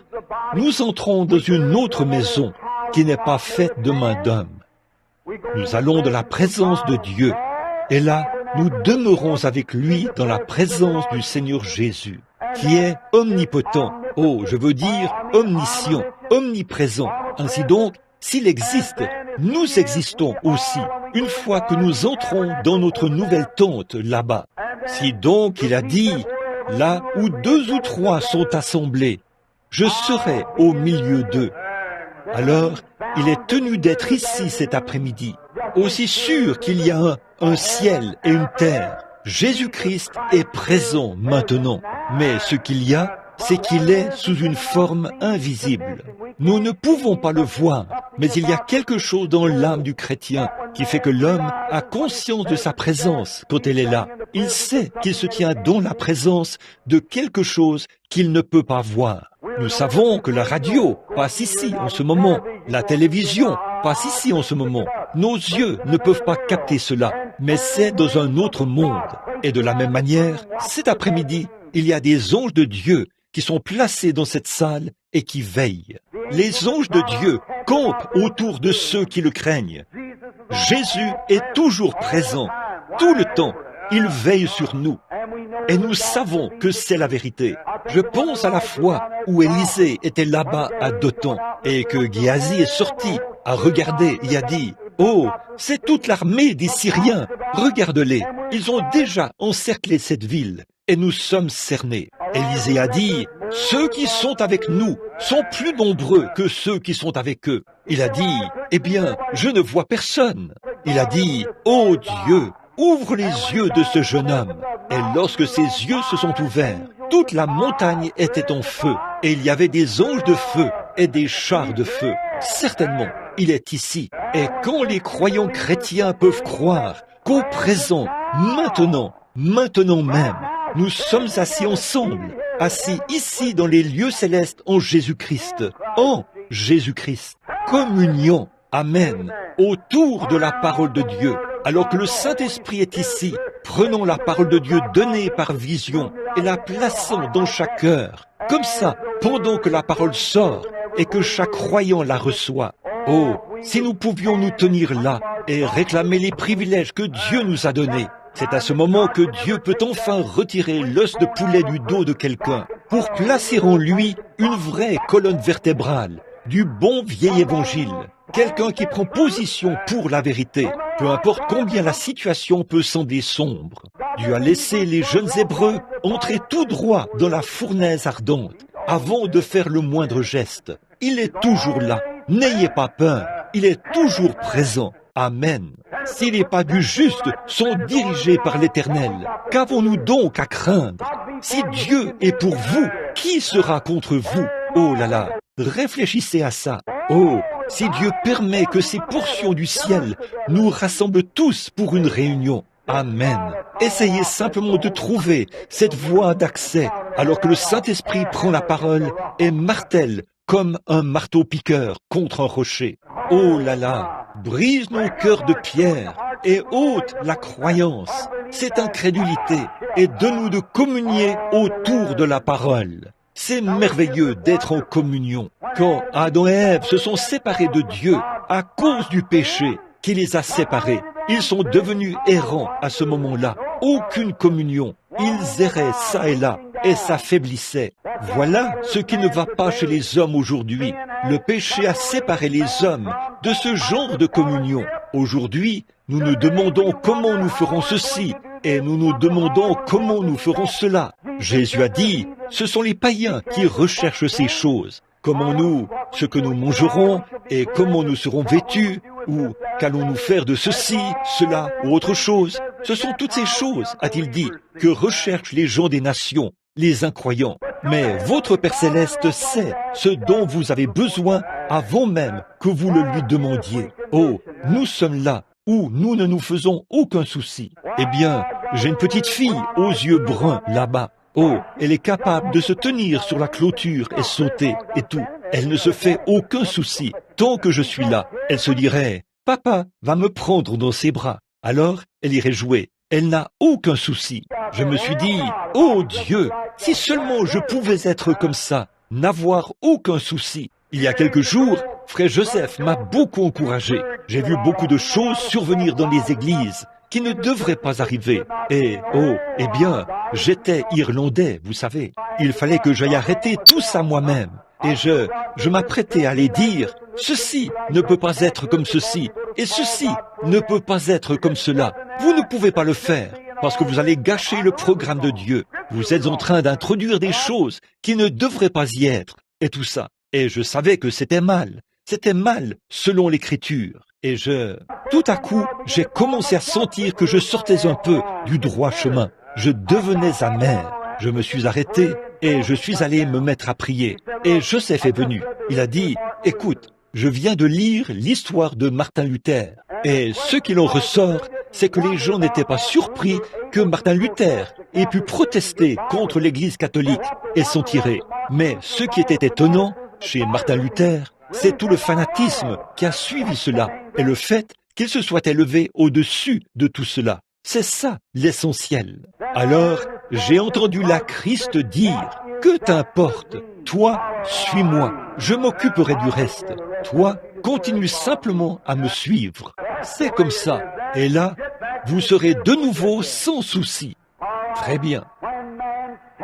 nous entrons dans une autre maison qui n'est pas faite de main d'homme. Nous allons dans la présence de Dieu, et là, nous demeurons avec lui dans la présence du Seigneur Jésus, qui est omnipotent, oh, je veux dire omniscient, omniprésent. Ainsi donc, s'il existe, nous existons aussi, une fois que nous entrons dans notre nouvelle tente là-bas. Si donc il a dit, là où 2 ou 3 sont assemblés, je serai au milieu d'eux. Alors, il est tenu d'être ici cet après-midi, aussi sûr qu'il y a un ciel et une terre. Jésus-Christ est présent maintenant, mais ce qu'il y a, c'est qu'il est sous une forme invisible. Nous ne pouvons pas le voir, mais il y a quelque chose dans l'âme du chrétien qui fait que l'homme a conscience de sa présence quand elle est là. Il sait qu'il se tient dans la présence de quelque chose qu'il ne peut pas voir. Nous savons que la radio passe ici en ce moment, la télévision passe ici en ce moment. Nos yeux ne peuvent pas capter cela, mais c'est dans un autre monde. Et de la même manière, cet après-midi, il y a des anges de Dieu qui sont placés dans cette salle et qui veillent. Les anges de Dieu campent autour de ceux qui le craignent. Jésus est toujours présent, tout le temps. Il veille sur nous. Et nous savons que c'est la vérité. Je pense à la fois où Élisée était là-bas à Dothan et que Géasi est sorti, a regardé et a dit « Oh, c'est toute l'armée des Syriens, regarde-les, ils ont déjà encerclé cette ville et nous sommes cernés. » Élisée a dit « Ceux qui sont avec nous sont plus nombreux que ceux qui sont avec eux. » Il a dit « Eh bien, je ne vois personne. » Il a dit « Oh Dieu, ouvre les yeux de ce jeune homme. » Et lorsque ses yeux se sont ouverts, toute la montagne était en feu, et il y avait des anges de feu et des chars de feu. Certainement, il est ici. Et quand les croyants chrétiens peuvent croire qu'au présent, maintenant même, nous sommes assis ensemble, assis ici dans les lieux célestes en Jésus-Christ, communion, amen, autour de la parole de Dieu, alors que le Saint-Esprit est ici, prenons la parole de Dieu donnée par vision et la plaçant dans chaque cœur, comme ça, pendant que la parole sort et que chaque croyant la reçoit. Oh, si nous pouvions nous tenir là et réclamer les privilèges que Dieu nous a donnés, c'est à ce moment que Dieu peut enfin retirer l'os de poulet du dos de quelqu'un pour placer en lui une vraie colonne vertébrale du bon vieil évangile. Quelqu'un qui prend position pour la vérité, peu importe combien la situation peut sembler sombre. Dieu a laissé les jeunes Hébreux entrer tout droit dans la fournaise ardente avant de faire le moindre geste. Il est toujours là. N'ayez pas peur. Il est toujours présent. Amen. Si les pas du juste sont dirigés par l'Éternel, qu'avons-nous donc à craindre? Si Dieu est pour vous, qui sera contre vous? Oh là là, réfléchissez à ça. Oh, si Dieu permet que ces portions du ciel nous rassemblent tous pour une réunion. Amen. Essayez simplement de trouver cette voie d'accès alors que le Saint-Esprit prend la parole et martèle comme un marteau-piqueur contre un rocher. Oh là là, brise nos cœurs de pierre et ôte la croyance, cette incrédulité, et donne-nous de communier autour de la parole. C'est merveilleux d'être en communion. Quand Adam et Ève se sont séparés de Dieu à cause du péché qui les a séparés, ils sont devenus errants à ce moment-là. Aucune communion. Ils erraient ça et là et s'affaiblissaient. Voilà ce qui ne va pas chez les hommes aujourd'hui. Le péché a séparé les hommes de ce genre de communion. Aujourd'hui, nous nous demandons comment nous ferons ceci et nous nous demandons comment nous ferons cela. Jésus a dit, ce sont les païens qui recherchent ces choses. Comment ce que nous mangerons et comment nous serons vêtus ou qu'allons-nous faire de ceci, cela ou autre chose. Ce sont toutes ces choses, a-t-il dit, que recherchent les gens des nations, les incroyants. Mais votre Père Céleste sait ce dont vous avez besoin avant même que vous le lui demandiez. Oh, nous sommes là où nous ne nous faisons aucun souci. Eh bien, j'ai une petite fille aux yeux bruns là-bas. Oh, elle est capable de se tenir sur la clôture et sauter et tout. Elle ne se fait aucun souci. Tant que je suis là, elle se dirait, « Papa va me prendre dans ses bras. » Alors, elle irait jouer. Elle n'a aucun souci. Je me suis dit, « Oh Dieu, si seulement je pouvais être comme ça, n'avoir aucun souci. » Il y a quelques jours, frère Joseph m'a beaucoup encouragé. J'ai vu beaucoup de choses survenir dans les églises qui ne devraient pas arriver. Et, eh bien, j'étais irlandais, vous savez. Il fallait que j'aille arrêter tout ça moi-même. Et je m'apprêtais à les dire, ceci ne peut pas être comme ceci, et ceci ne peut pas être comme cela. Vous ne pouvez pas le faire, parce que vous allez gâcher le programme de Dieu. Vous êtes en train d'introduire des choses qui ne devraient pas y être, et tout ça. Et je savais que c'était mal selon l'Écriture. Et tout à coup, j'ai commencé à sentir que je sortais un peu du droit chemin. Je devenais amer. Je me suis arrêté et je suis allé me mettre à prier. Et Joseph est venu. Il a dit, écoute, je viens de lire l'histoire de Martin Luther. Et ce qu'il en ressort, c'est que les gens n'étaient pas surpris que Martin Luther ait pu protester contre l'Église catholique et s'en tirer. Mais ce qui était étonnant chez Martin Luther, c'est tout le fanatisme qui a suivi cela et le fait qu'il se soit élevé au-dessus de tout cela. C'est ça l'essentiel. Alors, j'ai entendu la Christ dire, « Que t'importe? Toi, suis-moi, je m'occuperai du reste. Toi, continue simplement à me suivre. » C'est comme ça. Et là, vous serez de nouveau sans souci. Très bien.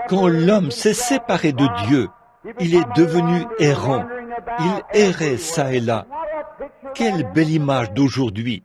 Quand l'homme s'est séparé de Dieu, il est devenu errant. Il errait ça et là. Quelle belle image d'aujourd'hui.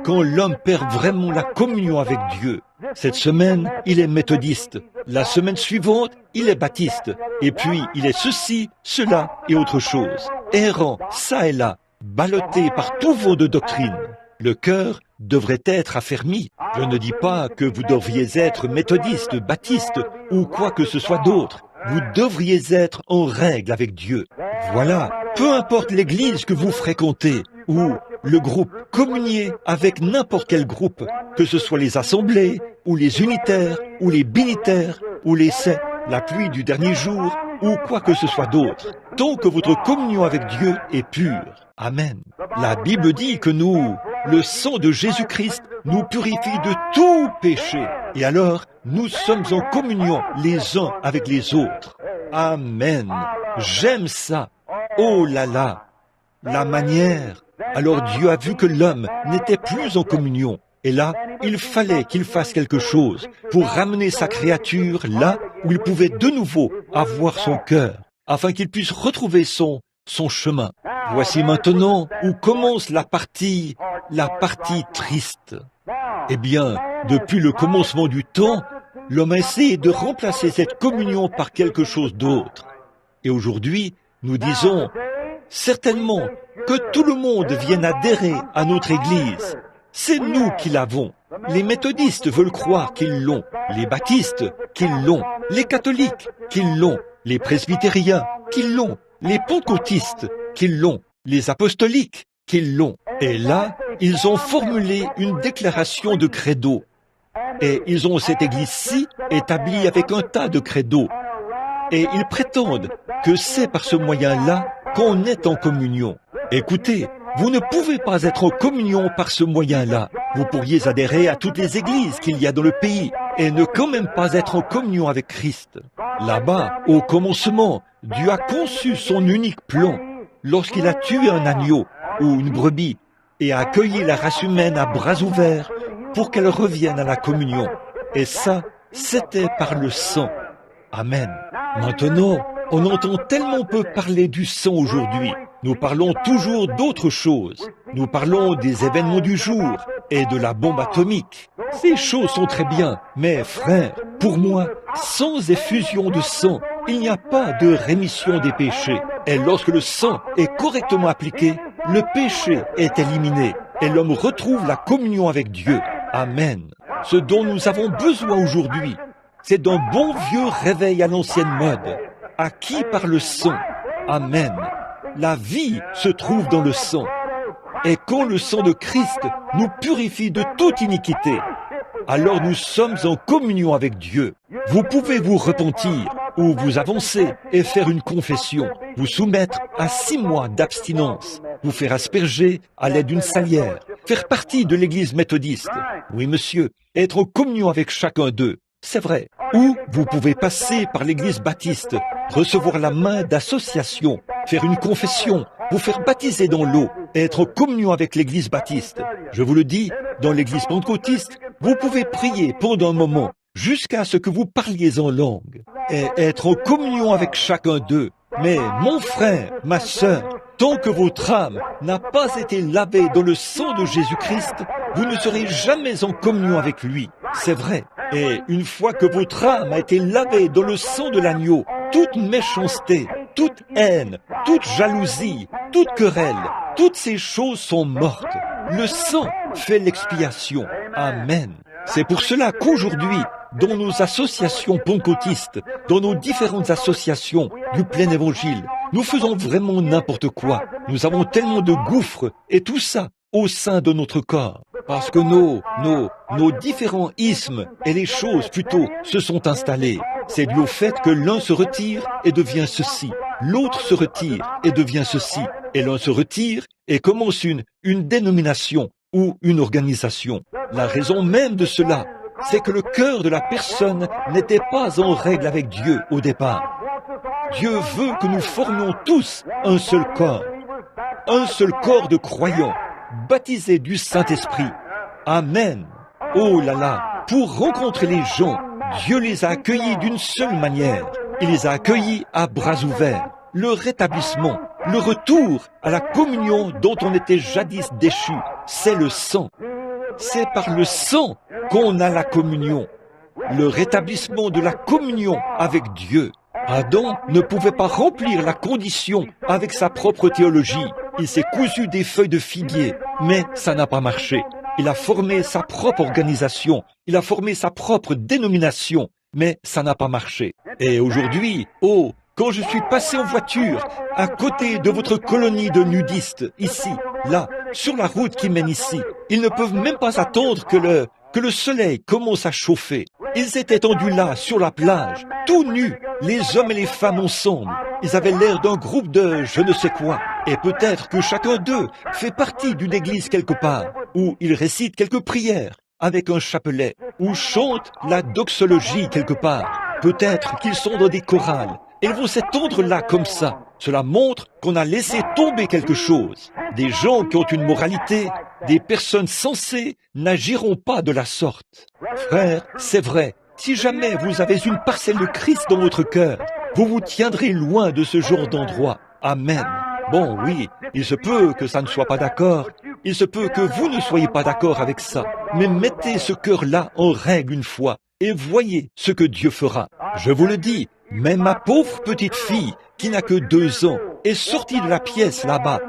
Quand l'homme perd vraiment la communion avec Dieu. Cette semaine, il est méthodiste. La semaine suivante, il est baptiste. Et puis, il est ceci, cela et autre chose. Errant ça et là, ballotté par tout vent de doctrine. Le cœur devrait être affermi. Je ne dis pas que vous devriez être méthodiste, baptiste ou quoi que ce soit d'autre. Vous devriez être en règle avec Dieu. Voilà, peu importe l'église que vous fréquentez ou le groupe, communiez avec n'importe quel groupe, que ce soit les assemblées ou les unitaires ou les binitaires ou la pluie du dernier jour ou quoi que ce soit d'autre. Tant que votre communion avec Dieu est pure. Amen. La Bible dit que le sang de Jésus-Christ nous purifie de tout péché. Et alors, nous sommes en communion les uns avec les autres. Amen. J'aime ça. Oh là là. La manière. Alors Dieu a vu que l'homme n'était plus en communion. Et là, il fallait qu'il fasse quelque chose pour ramener sa créature là où il pouvait de nouveau avoir son cœur, afin qu'il puisse retrouver son chemin. Voici maintenant où commence la partie triste. Eh bien, depuis le commencement du temps, l'homme a essayé de remplacer cette communion par quelque chose d'autre. Et aujourd'hui, nous disons certainement que tout le monde vienne adhérer à notre Église. C'est nous qui l'avons. Les méthodistes veulent croire qu'ils l'ont, les baptistes qu'ils l'ont, les catholiques qu'ils l'ont, les presbytériens qu'ils l'ont, les pentecôtistes qu'ils l'ont, les apostoliques qu'ils l'ont. Et là, ils ont formulé une déclaration de credo. Et ils ont cette église-ci établie avec un tas de credos. Et ils prétendent que c'est par ce moyen-là qu'on est en communion. Écoutez, vous ne pouvez pas être en communion par ce moyen-là. Vous pourriez adhérer à toutes les églises qu'il y a dans le pays et ne quand même pas être en communion avec Christ. Là-bas, au commencement, Dieu a conçu son unique plan lorsqu'il a tué un agneau ou une brebis et a accueilli la race humaine à bras ouverts pour qu'elle revienne à la communion. Et ça, c'était par le sang. Amen. Maintenant, On entend tellement peu parler du sang aujourd'hui. Nous parlons toujours d'autre chose. Nous parlons des événements du jour et de la bombe atomique. Ces choses sont très bien, mais frère, pour moi, sans effusion de sang, il n'y a pas de rémission des péchés. Et lorsque le sang est correctement appliqué, le péché est éliminé et l'homme retrouve la communion avec Dieu. Amen. Ce dont nous avons besoin aujourd'hui, c'est d'un bon vieux réveil à l'ancienne mode, acquis par le sang. Amen. La vie se trouve dans le sang. Et quand le sang de Christ nous purifie de toute iniquité, alors nous sommes en communion avec Dieu. Vous pouvez vous repentir ou vous avancer et faire une confession, vous soumettre à 6 mois d'abstinence, vous faire asperger à l'aide d'une salière, faire partie de l'église méthodiste. Oui, monsieur, être en communion avec chacun d'eux. C'est vrai. Ou vous pouvez passer par l'église baptiste, recevoir la main d'association, faire une confession, vous faire baptiser dans l'eau et être en communion avec l'église baptiste. Je vous le dis, dans l'église pentecôtiste, vous pouvez prier pendant un moment jusqu'à ce que vous parliez en langue et être en communion avec chacun d'eux. Mais mon frère, ma sœur, tant que votre âme n'a pas été lavée dans le sang de Jésus-Christ, vous ne serez jamais en communion avec lui. C'est vrai. Et une fois que votre âme a été lavée dans le sang de l'agneau, toute méchanceté, toute haine, toute jalousie, toute querelle, toutes ces choses sont mortes. Le sang fait l'expiation. Amen. C'est pour cela qu'aujourd'hui, dans nos associations pentecôtistes, dans nos différentes associations du plein évangile, nous faisons vraiment n'importe quoi. Nous avons tellement de gouffres et tout ça au sein de notre corps. Parce que nos différents ismes et les choses plutôt se sont installés. C'est dû au fait que l'un se retire et devient ceci. L'autre se retire et devient ceci. Et l'un se retire et commence une dénomination ou une organisation. La raison même de cela, c'est que le cœur de la personne n'était pas en règle avec Dieu au départ. Dieu veut que nous formions tous un seul corps de croyants, baptisés du Saint-Esprit. Amen. Oh là là, pour rencontrer les gens, Dieu les a accueillis d'une seule manière. Il les a accueillis à bras ouverts. Le rétablissement, le retour à la communion dont on était jadis déchu, c'est le sang. C'est par le sang qu'on a la communion. Le rétablissement de la communion avec Dieu. Adam ne pouvait pas remplir la condition avec sa propre théologie. Il s'est cousu des feuilles de figuier, mais ça n'a pas marché. Il a formé sa propre organisation, il a formé sa propre dénomination, mais ça n'a pas marché. Et aujourd'hui, quand je suis passé en voiture à côté de votre colonie de nudistes, ici, là, sur la route qui mène ici, ils ne peuvent même pas attendre que le soleil commence à chauffer. Ils étaient tendus là, sur la plage, tout nus, les hommes et les femmes ensemble. Ils avaient l'air d'un groupe de je ne sais quoi. Et peut-être que chacun d'eux fait partie d'une église quelque part, où ils récitent quelques prières avec un chapelet, ou chantent la doxologie quelque part. Peut-être qu'ils sont dans des chorales. Ils vont s'étendre là comme ça. Cela montre qu'on a laissé tomber quelque chose. Des gens qui ont une moralité, des personnes sensées n'agiront pas de la sorte. Frère, c'est vrai, si jamais vous avez une parcelle de Christ dans votre cœur, vous vous tiendrez loin de ce genre d'endroit. Amen. Bon, oui, il se peut que ça ne soit pas d'accord. Il se peut que vous ne soyez pas d'accord avec ça. Mais mettez ce cœur-là en règle une fois et voyez ce que Dieu fera. Je vous le dis, même ma pauvre petite fille, qui n'a que 2 ans, est sortie de la pièce là-bas.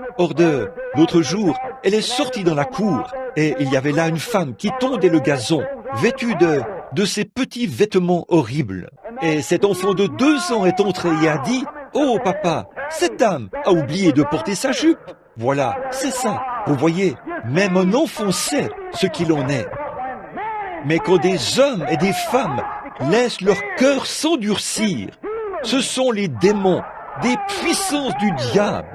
L'autre jour, elle est sortie dans la cour et il y avait là une femme qui tondait le gazon, vêtue de ces petits vêtements horribles. Et cet enfant de 2 ans est entré et a dit « Oh papa, cette dame a oublié de porter sa jupe. » Voilà, c'est ça. Vous voyez, même un enfant sait ce qu'il en est. Mais quand des hommes et des femmes laissent leur cœur s'endurcir, ce sont les démons, des puissances du diable.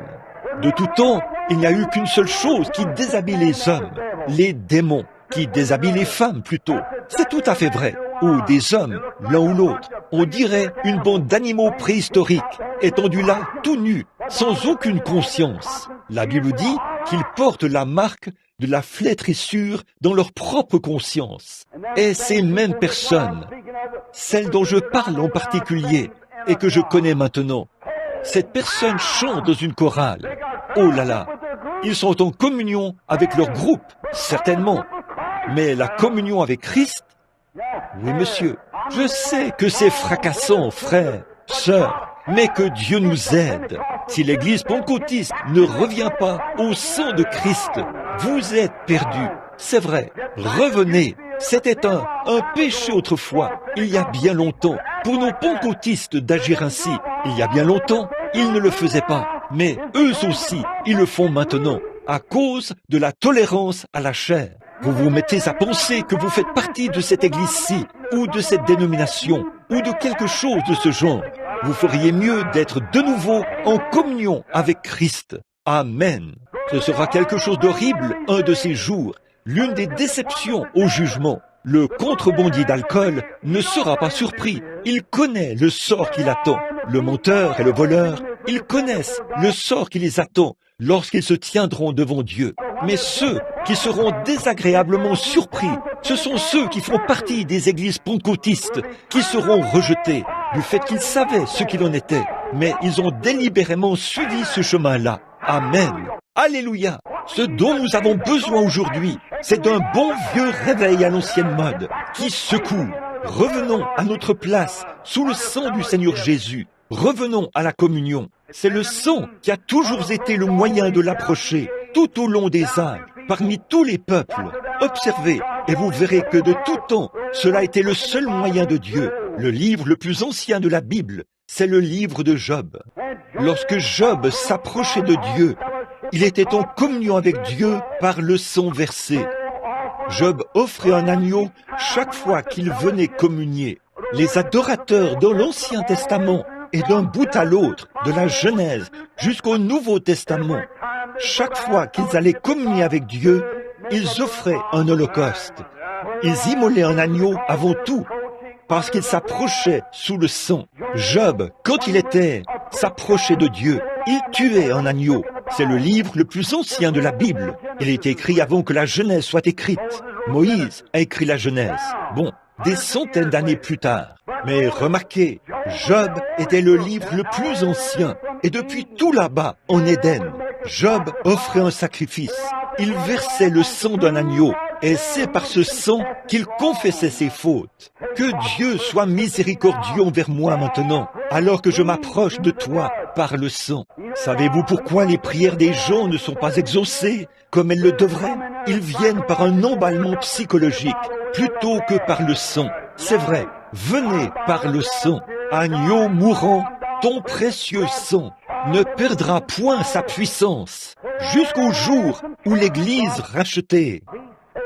De tout temps, il n'y a eu qu'une seule chose qui déshabille les hommes, les démons, qui déshabillent les femmes plutôt. C'est tout à fait vrai. Ou des hommes, l'un ou l'autre. On dirait une bande d'animaux préhistoriques, étendus là, tout nus, sans aucune conscience. La Bible dit qu'ils portent la marque de la flétrissure dans leur propre conscience. Et ces mêmes personnes, celles dont je parle en particulier, et que je connais maintenant, Cette personne chante dans une chorale. Oh là là, ils sont en communion avec leur groupe, certainement. Mais la communion avec Christ? Oui, monsieur, je sais que c'est fracassant, frère, sœur, mais que Dieu nous aide. Si l'Église pentecôtiste ne revient pas au sang de Christ, vous êtes perdus. C'est vrai, revenez. C'était un péché autrefois, il y a bien longtemps, pour nos pentecôtistes d'agir ainsi. Il y a bien longtemps, ils ne le faisaient pas, mais eux aussi, ils le font maintenant, à cause de la tolérance à la chair. Vous vous mettez à penser que vous faites partie de cette église-ci, ou de cette dénomination, ou de quelque chose de ce genre. Vous feriez mieux d'être de nouveau en communion avec Christ. Amen. Ce sera quelque chose d'horrible un de ces jours, l'une des déceptions au jugement. Le contrebandier d'alcool ne sera pas surpris. Il connaît le sort qui l'attend. Le menteur et le voleur, ils connaissent le sort qui les attend lorsqu'ils se tiendront devant Dieu. Mais ceux qui seront désagréablement surpris, ce sont ceux qui font partie des églises pentecôtistes, qui seront rejetés du fait qu'ils savaient ce qu'il en était. Mais ils ont délibérément suivi ce chemin-là. Amen. Alléluia. Ce dont nous avons besoin aujourd'hui, c'est d'un bon vieux réveil à l'ancienne mode, qui secoue. Revenons à notre place, sous le sang du Seigneur Jésus. Revenons à la communion. C'est le sang qui a toujours été le moyen de l'approcher, tout au long des âges, parmi tous les peuples. Observez, et vous verrez que de tout temps, cela a été le seul moyen de Dieu. Le livre le plus ancien de la Bible, c'est le livre de Job. Lorsque Job s'approchait de Dieu, il était en communion avec Dieu par le sang versé. Job offrait un agneau chaque fois qu'il venait communier. Les adorateurs dans l'Ancien Testament et d'un bout à l'autre, de la Genèse jusqu'au Nouveau Testament, chaque fois qu'ils allaient communier avec Dieu, ils offraient un holocauste. Ils immolaient un agneau avant tout, parce qu'ils s'approchaient sous le sang. Job, quand il s'approchait de Dieu, il tuait un agneau. C'est le livre le plus ancien de la Bible. Il a été écrit avant que la Genèse soit écrite. Moïse a écrit la Genèse. Bon, des centaines d'années plus tard. Mais remarquez, Job était le livre le plus ancien. Et depuis tout là-bas, en Éden, Job offrait un sacrifice. Il versait le sang d'un agneau. Et c'est par ce sang qu'il confessait ses fautes. Que Dieu soit miséricordieux envers moi maintenant, alors que je m'approche de toi par le sang. Savez-vous pourquoi les prières des gens ne sont pas exaucées comme elles le devraient? Ils viennent par un emballement psychologique, plutôt que par le sang. C'est vrai, venez par le sang. Agneau mourant, ton précieux sang ne perdra point sa puissance jusqu'au jour où l'Église rachetée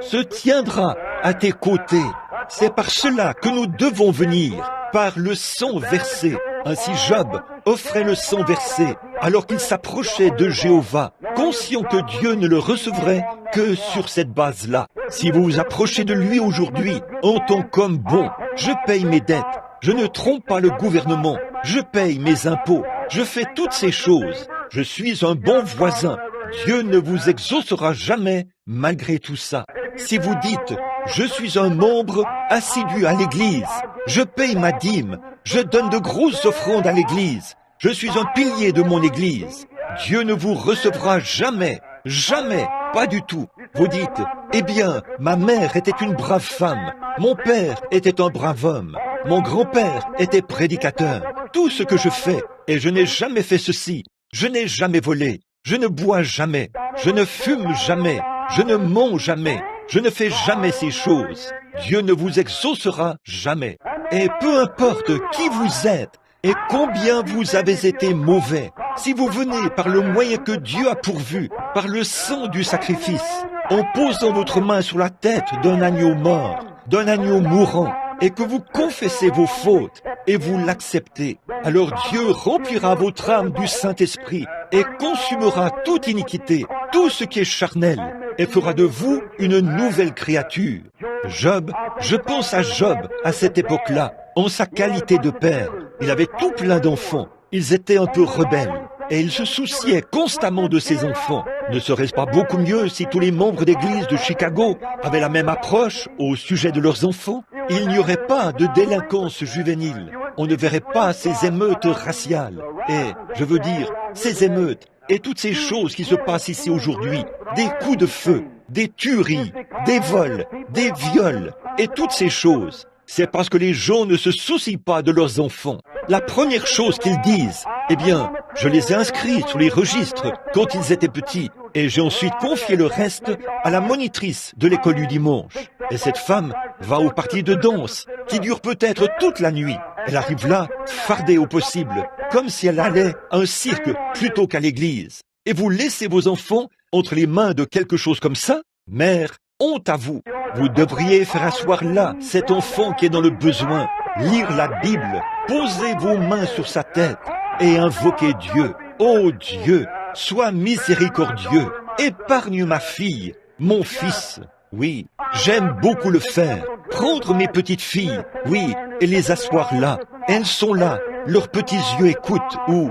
se tiendra à tes côtés. C'est par cela que nous devons venir, par le sang versé. Ainsi Job offrait le sang versé alors qu'il s'approchait de Jéhovah, conscient que Dieu ne le recevrait que sur cette base-là. Si vous vous approchez de lui aujourd'hui en tant qu'homme bon, je paye mes dettes, je ne trompe pas le gouvernement, je paye mes impôts, je fais toutes ces choses, je suis un bon voisin. Dieu ne vous exaucera jamais malgré tout ça. Si vous dites, je suis un membre assidu à l'église, je paye ma dîme, je donne de grosses offrandes à l'église, je suis un pilier de mon église, Dieu ne vous recevra jamais, jamais, pas du tout. Vous dites, eh bien, ma mère était une brave femme, mon père était un brave homme, mon grand-père était prédicateur, tout ce que je fais, et je n'ai jamais fait ceci, je n'ai jamais volé, je ne bois jamais, je ne fume jamais, je ne mens jamais, je ne fais jamais ces choses. Dieu ne vous exaucera jamais. Et peu importe qui vous êtes et combien vous avez été mauvais, si vous venez par le moyen que Dieu a pourvu, par le sang du sacrifice, en posant votre main sur la tête d'un agneau mort, d'un agneau mourant, et que vous confessez vos fautes et vous l'acceptez, alors Dieu remplira votre âme du Saint-Esprit et consumera toute iniquité, tout ce qui est charnel, et fera de vous une nouvelle créature. Job, je pense à Job à cette époque-là, en sa qualité de père. Il avait tout plein d'enfants. Ils étaient un peu rebelles. Et il se souciait constamment de ses enfants. Ne serait-ce pas beaucoup mieux si tous les membres d'église de Chicago avaient la même approche au sujet de leurs enfants? Il n'y aurait pas de délinquance juvénile. on ne verrait pas ces émeutes raciales. Et, je veux dire, ces émeutes et toutes ces choses qui se passent ici aujourd'hui, des coups de feu, des tueries, des vols, des viols, et toutes ces choses, c'est parce que les gens ne se soucient pas de leurs enfants. La première chose qu'ils disent, eh bien, je les ai inscrits sur les registres quand ils étaient petits, et j'ai ensuite confié le reste à la monitrice de l'école du dimanche. Et cette femme va aux parties de danse, qui durent peut-être toute la nuit. Elle arrive là, fardée au possible, comme si elle allait à un cirque plutôt qu'à l'église. Et vous laissez vos enfants entre les mains de quelque chose comme ça? Mère, honte à vous. Vous devriez faire asseoir là cet enfant qui est dans le besoin, lire la Bible, poser vos mains sur sa tête et invoquer Dieu. Oh Dieu, sois miséricordieux, épargne ma fille, mon fils. Oui, j'aime beaucoup le faire. Prendre mes petites filles, oui, et les asseoir là. Elles sont là, leurs petits yeux écoutent, ou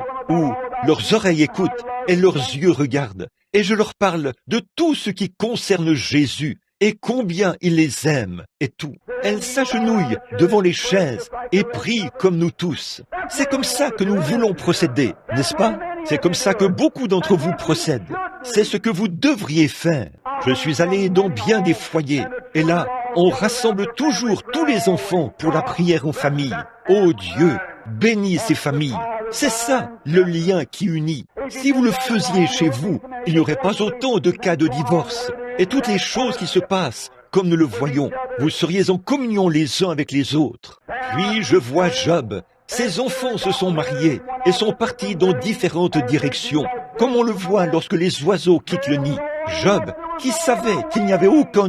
leurs oreilles écoutent, et leurs yeux regardent. Et je leur parle de tout ce qui concerne Jésus, et combien il les aime, et tout. Elles s'agenouillent devant les chaises, et prient comme nous tous. C'est comme ça que nous voulons procéder, n'est-ce pas? C'est comme ça que beaucoup d'entre vous procèdent. C'est ce que vous devriez faire. Je suis allé dans bien des foyers, et là, on rassemble toujours tous les enfants pour la prière en famille. Oh Dieu, bénis ces familles. C'est ça, le lien qui unit. Si vous le faisiez chez vous, il n'y aurait pas autant de cas de divorce. Et toutes les choses qui se passent, comme nous le voyons, vous seriez en communion les uns avec les autres. Puis je vois Job. Ses enfants se sont mariés et sont partis dans différentes directions, comme on le voit lorsque les oiseaux quittent le nid. Job, qui savait qu'il n'y avait aucun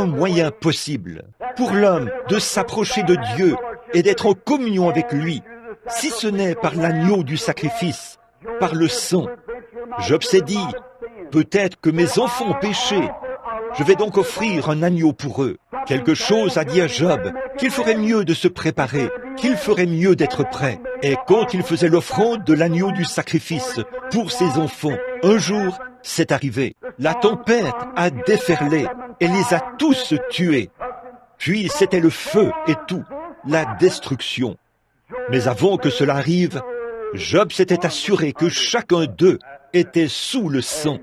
moyen possible pour l'homme de s'approcher de Dieu et d'être en communion avec lui, si ce n'est par l'agneau du sacrifice, par le sang. Job s'est dit, peut-être que mes enfants ont péché, je vais donc offrir un agneau pour eux. Quelque chose a dit à Job qu'il ferait mieux de se préparer, qu'il ferait mieux d'être prêt. Et quand il faisait l'offrande de l'agneau du sacrifice pour ses enfants, un jour, c'est arrivé. La tempête a déferlé et les a tous tués. Puis c'était le feu et tout, la destruction. Mais avant que cela arrive, Job s'était assuré que chacun d'eux était sous le sang.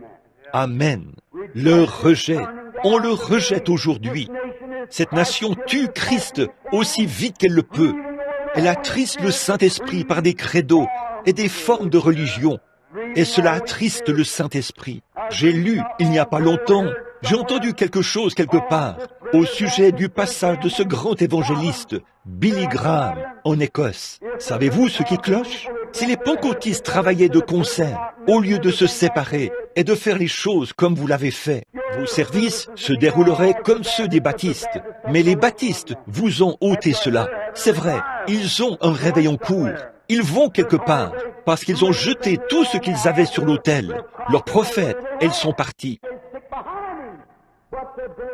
Amen. Le rejet, on le rejette aujourd'hui. Cette nation tue Christ aussi vite qu'elle le peut. Elle attriste le Saint-Esprit par des credos et des formes de religion. Et cela attriste le Saint-Esprit. J'ai lu, il n'y a pas longtemps, j'ai entendu quelque chose quelque part au sujet du passage de ce grand évangéliste, Billy Graham, en Écosse. Savez-vous ce qui cloche? Si les pentecôtistes travaillaient de concert, au lieu de se séparer et de faire les choses comme vous l'avez fait, vos services se dérouleraient comme ceux des baptistes. Mais les baptistes vous ont ôté cela. C'est vrai, ils ont un réveil en cours. Ils vont quelque part, parce qu'ils ont jeté tout ce qu'ils avaient sur l'autel. Leurs prophètes, elles sont partis.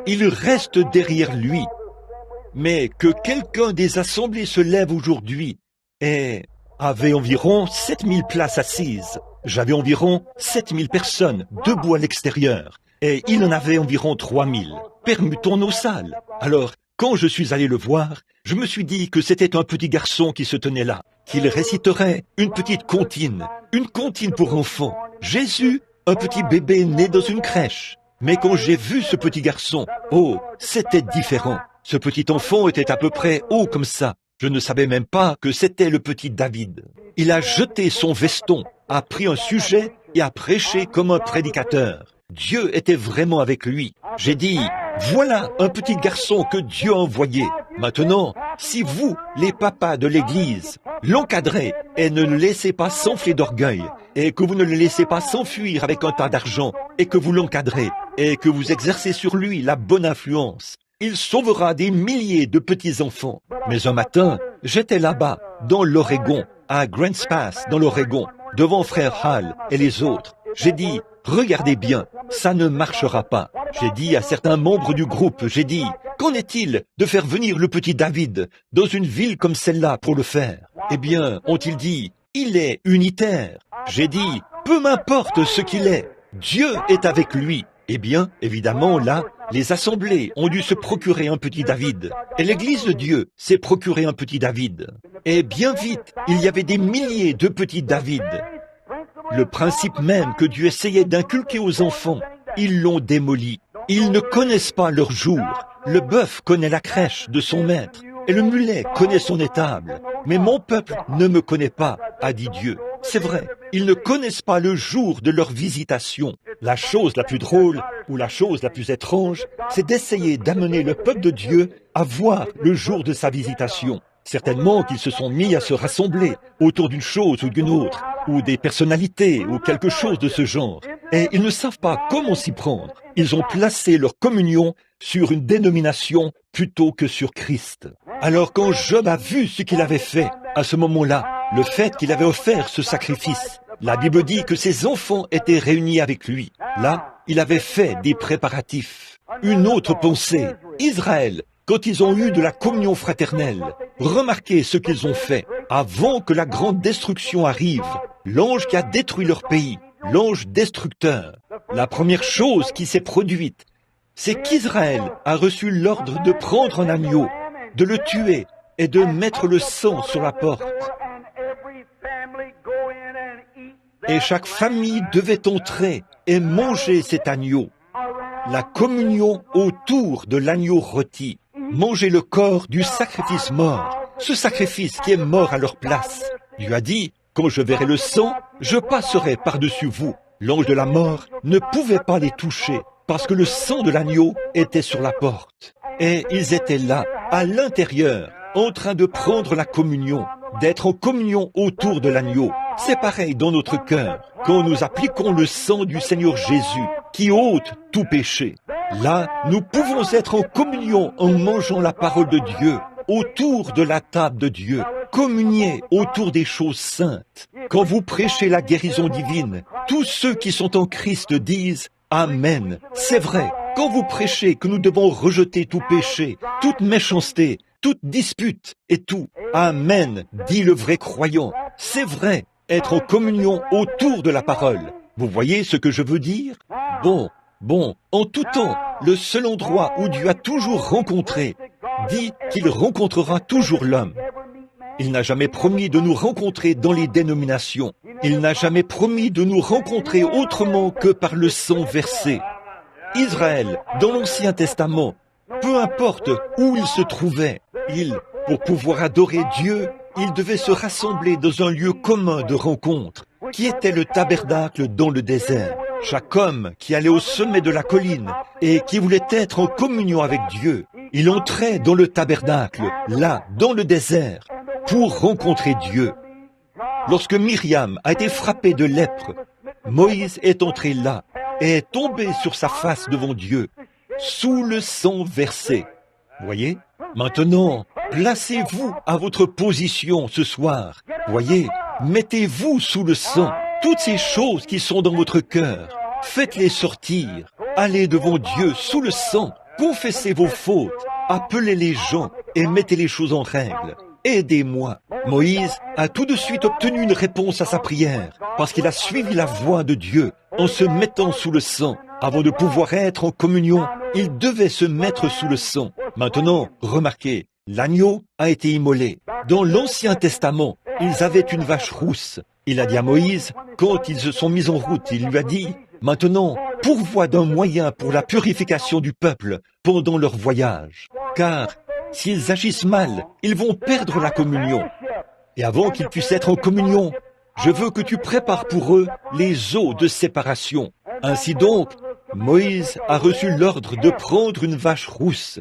Ils restent derrière lui. Mais que quelqu'un des assemblées se lève aujourd'hui et avait environ 7000 places assises. J'avais environ 7000 personnes debout à l'extérieur. Et il en avait environ 3000. Permutons nos salles. Alors, quand je suis allé le voir, je me suis dit que c'était un petit garçon qui se tenait là, qu'il réciterait une petite comptine pour enfants. Jésus, un petit bébé né dans une crèche. Mais quand j'ai vu ce petit garçon, oh, c'était différent. Ce petit enfant était à peu près haut comme ça. Je ne savais même pas que c'était le petit David. Il a jeté son veston, a pris un sujet et a prêché comme un prédicateur. Dieu était vraiment avec lui. J'ai dit, voilà un petit garçon que Dieu a envoyé. Maintenant, si vous, les papas de l'Église, l'encadrez et ne le laissez pas s'enfler d'orgueil, et que vous ne le laissez pas s'enfuir avec un tas d'argent, et que vous l'encadrez, et que vous exercez sur lui la bonne influence, il sauvera des milliers de petits-enfants. Mais un matin, j'étais là-bas, dans l'Oregon, à Grants Pass, dans l'Oregon, devant Frère Hall et les autres. J'ai dit, regardez bien, ça ne marchera pas. J'ai dit à certains membres du groupe, j'ai dit, qu'en est-il de faire venir le petit David dans une ville comme celle-là pour le faire? Eh bien, ont-ils dit, il est unitaire. J'ai dit, peu m'importe ce qu'il est, Dieu est avec lui. Eh bien, évidemment, là, Les assemblées ont dû se procurer un petit David. Et l'Église de Dieu s'est procuré un petit David. Et bien vite, il y avait des milliers de petits David. Le principe même que Dieu essayait d'inculquer aux enfants, ils l'ont démoli. Ils ne connaissent pas leur jour. Le bœuf connaît la crèche de son maître, et le mulet connaît son étable. Mais mon peuple ne me connaît pas, a dit Dieu. C'est vrai, ils ne connaissent pas le jour de leur visitation. La chose la plus drôle, ou la chose la plus étrange, c'est d'essayer d'amener le peuple de Dieu à voir le jour de sa visitation. Certainement qu'ils se sont mis à se rassembler autour d'une chose ou d'une autre, ou des personnalités, ou quelque chose de ce genre. Et ils ne savent pas comment s'y prendre. Ils ont placé leur communion sur une dénomination plutôt que sur Christ. Alors quand Job a vu ce qu'il avait fait, à ce moment-là, le fait qu'il avait offert ce sacrifice, la Bible dit que ses enfants étaient réunis avec lui. Là, il avait fait des préparatifs. Une autre pensée, Israël, quand ils ont eu de la communion fraternelle, remarquez ce qu'ils ont fait. Avant que la grande destruction arrive, l'ange qui a détruit leur pays, l'ange destructeur, la première chose qui s'est produite, c'est qu'Israël a reçu l'ordre de prendre un agneau, de le tuer et de mettre le sang sur la porte. Et chaque famille devait entrer et manger cet agneau. La communion autour de l'agneau rôti. Manger le corps du sacrifice mort, ce sacrifice qui est mort à leur place. Dieu a dit, quand je verrai le sang, je passerai par-dessus vous. L'ange de la mort ne pouvait pas les toucher, parce que le sang de l'agneau était sur la porte. Et ils étaient là, à l'intérieur, en train de prendre la communion, d'être en communion autour de l'agneau. C'est pareil dans notre cœur, quand nous appliquons le sang du Seigneur Jésus, qui ôte tout péché. Là, nous pouvons être en communion en mangeant la parole de Dieu, autour de la table de Dieu, communier autour des choses saintes. Quand vous prêchez la guérison divine, tous ceux qui sont en Christ disent « Amen ». C'est vrai, quand vous prêchez que nous devons rejeter tout péché, toute méchanceté, toute dispute et tout, « Amen », dit le vrai croyant. C'est vrai, être en communion autour de la parole. Vous voyez ce que je veux dire? Bon, en tout temps, le seul endroit où Dieu a toujours rencontré, dit qu'il rencontrera toujours l'homme. Il n'a jamais promis de nous rencontrer dans les dénominations. Il n'a jamais promis de nous rencontrer autrement que par le sang versé. Israël, dans l'Ancien Testament, peu importe où il se trouvait, pour pouvoir adorer Dieu, il devait se rassembler dans un lieu commun de rencontre, qui était le tabernacle dans le désert. Chaque homme qui allait au sommet de la colline et qui voulait être en communion avec Dieu, il entrait dans le tabernacle, là, dans le désert, pour rencontrer Dieu. Lorsque Myriam a été frappée de lèpre, Moïse est entré là et est tombé sur sa face devant Dieu, sous le sang versé. Voyez? Maintenant, placez-vous à votre position ce soir. Voyez? Mettez-vous sous le sang. Toutes ces choses qui sont dans votre cœur, faites-les sortir. Allez devant Dieu sous le sang. Confessez vos fautes. Appelez les gens et mettez les choses en règle. Aidez-moi. Moïse a tout de suite obtenu une réponse à sa prière parce qu'il a suivi la voix de Dieu en se mettant sous le sang. Avant de pouvoir être en communion, il devait se mettre sous le sang. Maintenant, remarquez, l'agneau a été immolé. Dans l'Ancien Testament, ils avaient une vache rousse. Il a dit à Moïse, quand ils se sont mis en route, il lui a dit, « Maintenant, pourvois d'un moyen pour la purification du peuple pendant leur voyage. Car s'ils agissent mal, ils vont perdre la communion. Et avant qu'ils puissent être en communion, je veux que tu prépares pour eux les eaux de séparation. » Ainsi donc, Moïse a reçu l'ordre de prendre une vache rousse,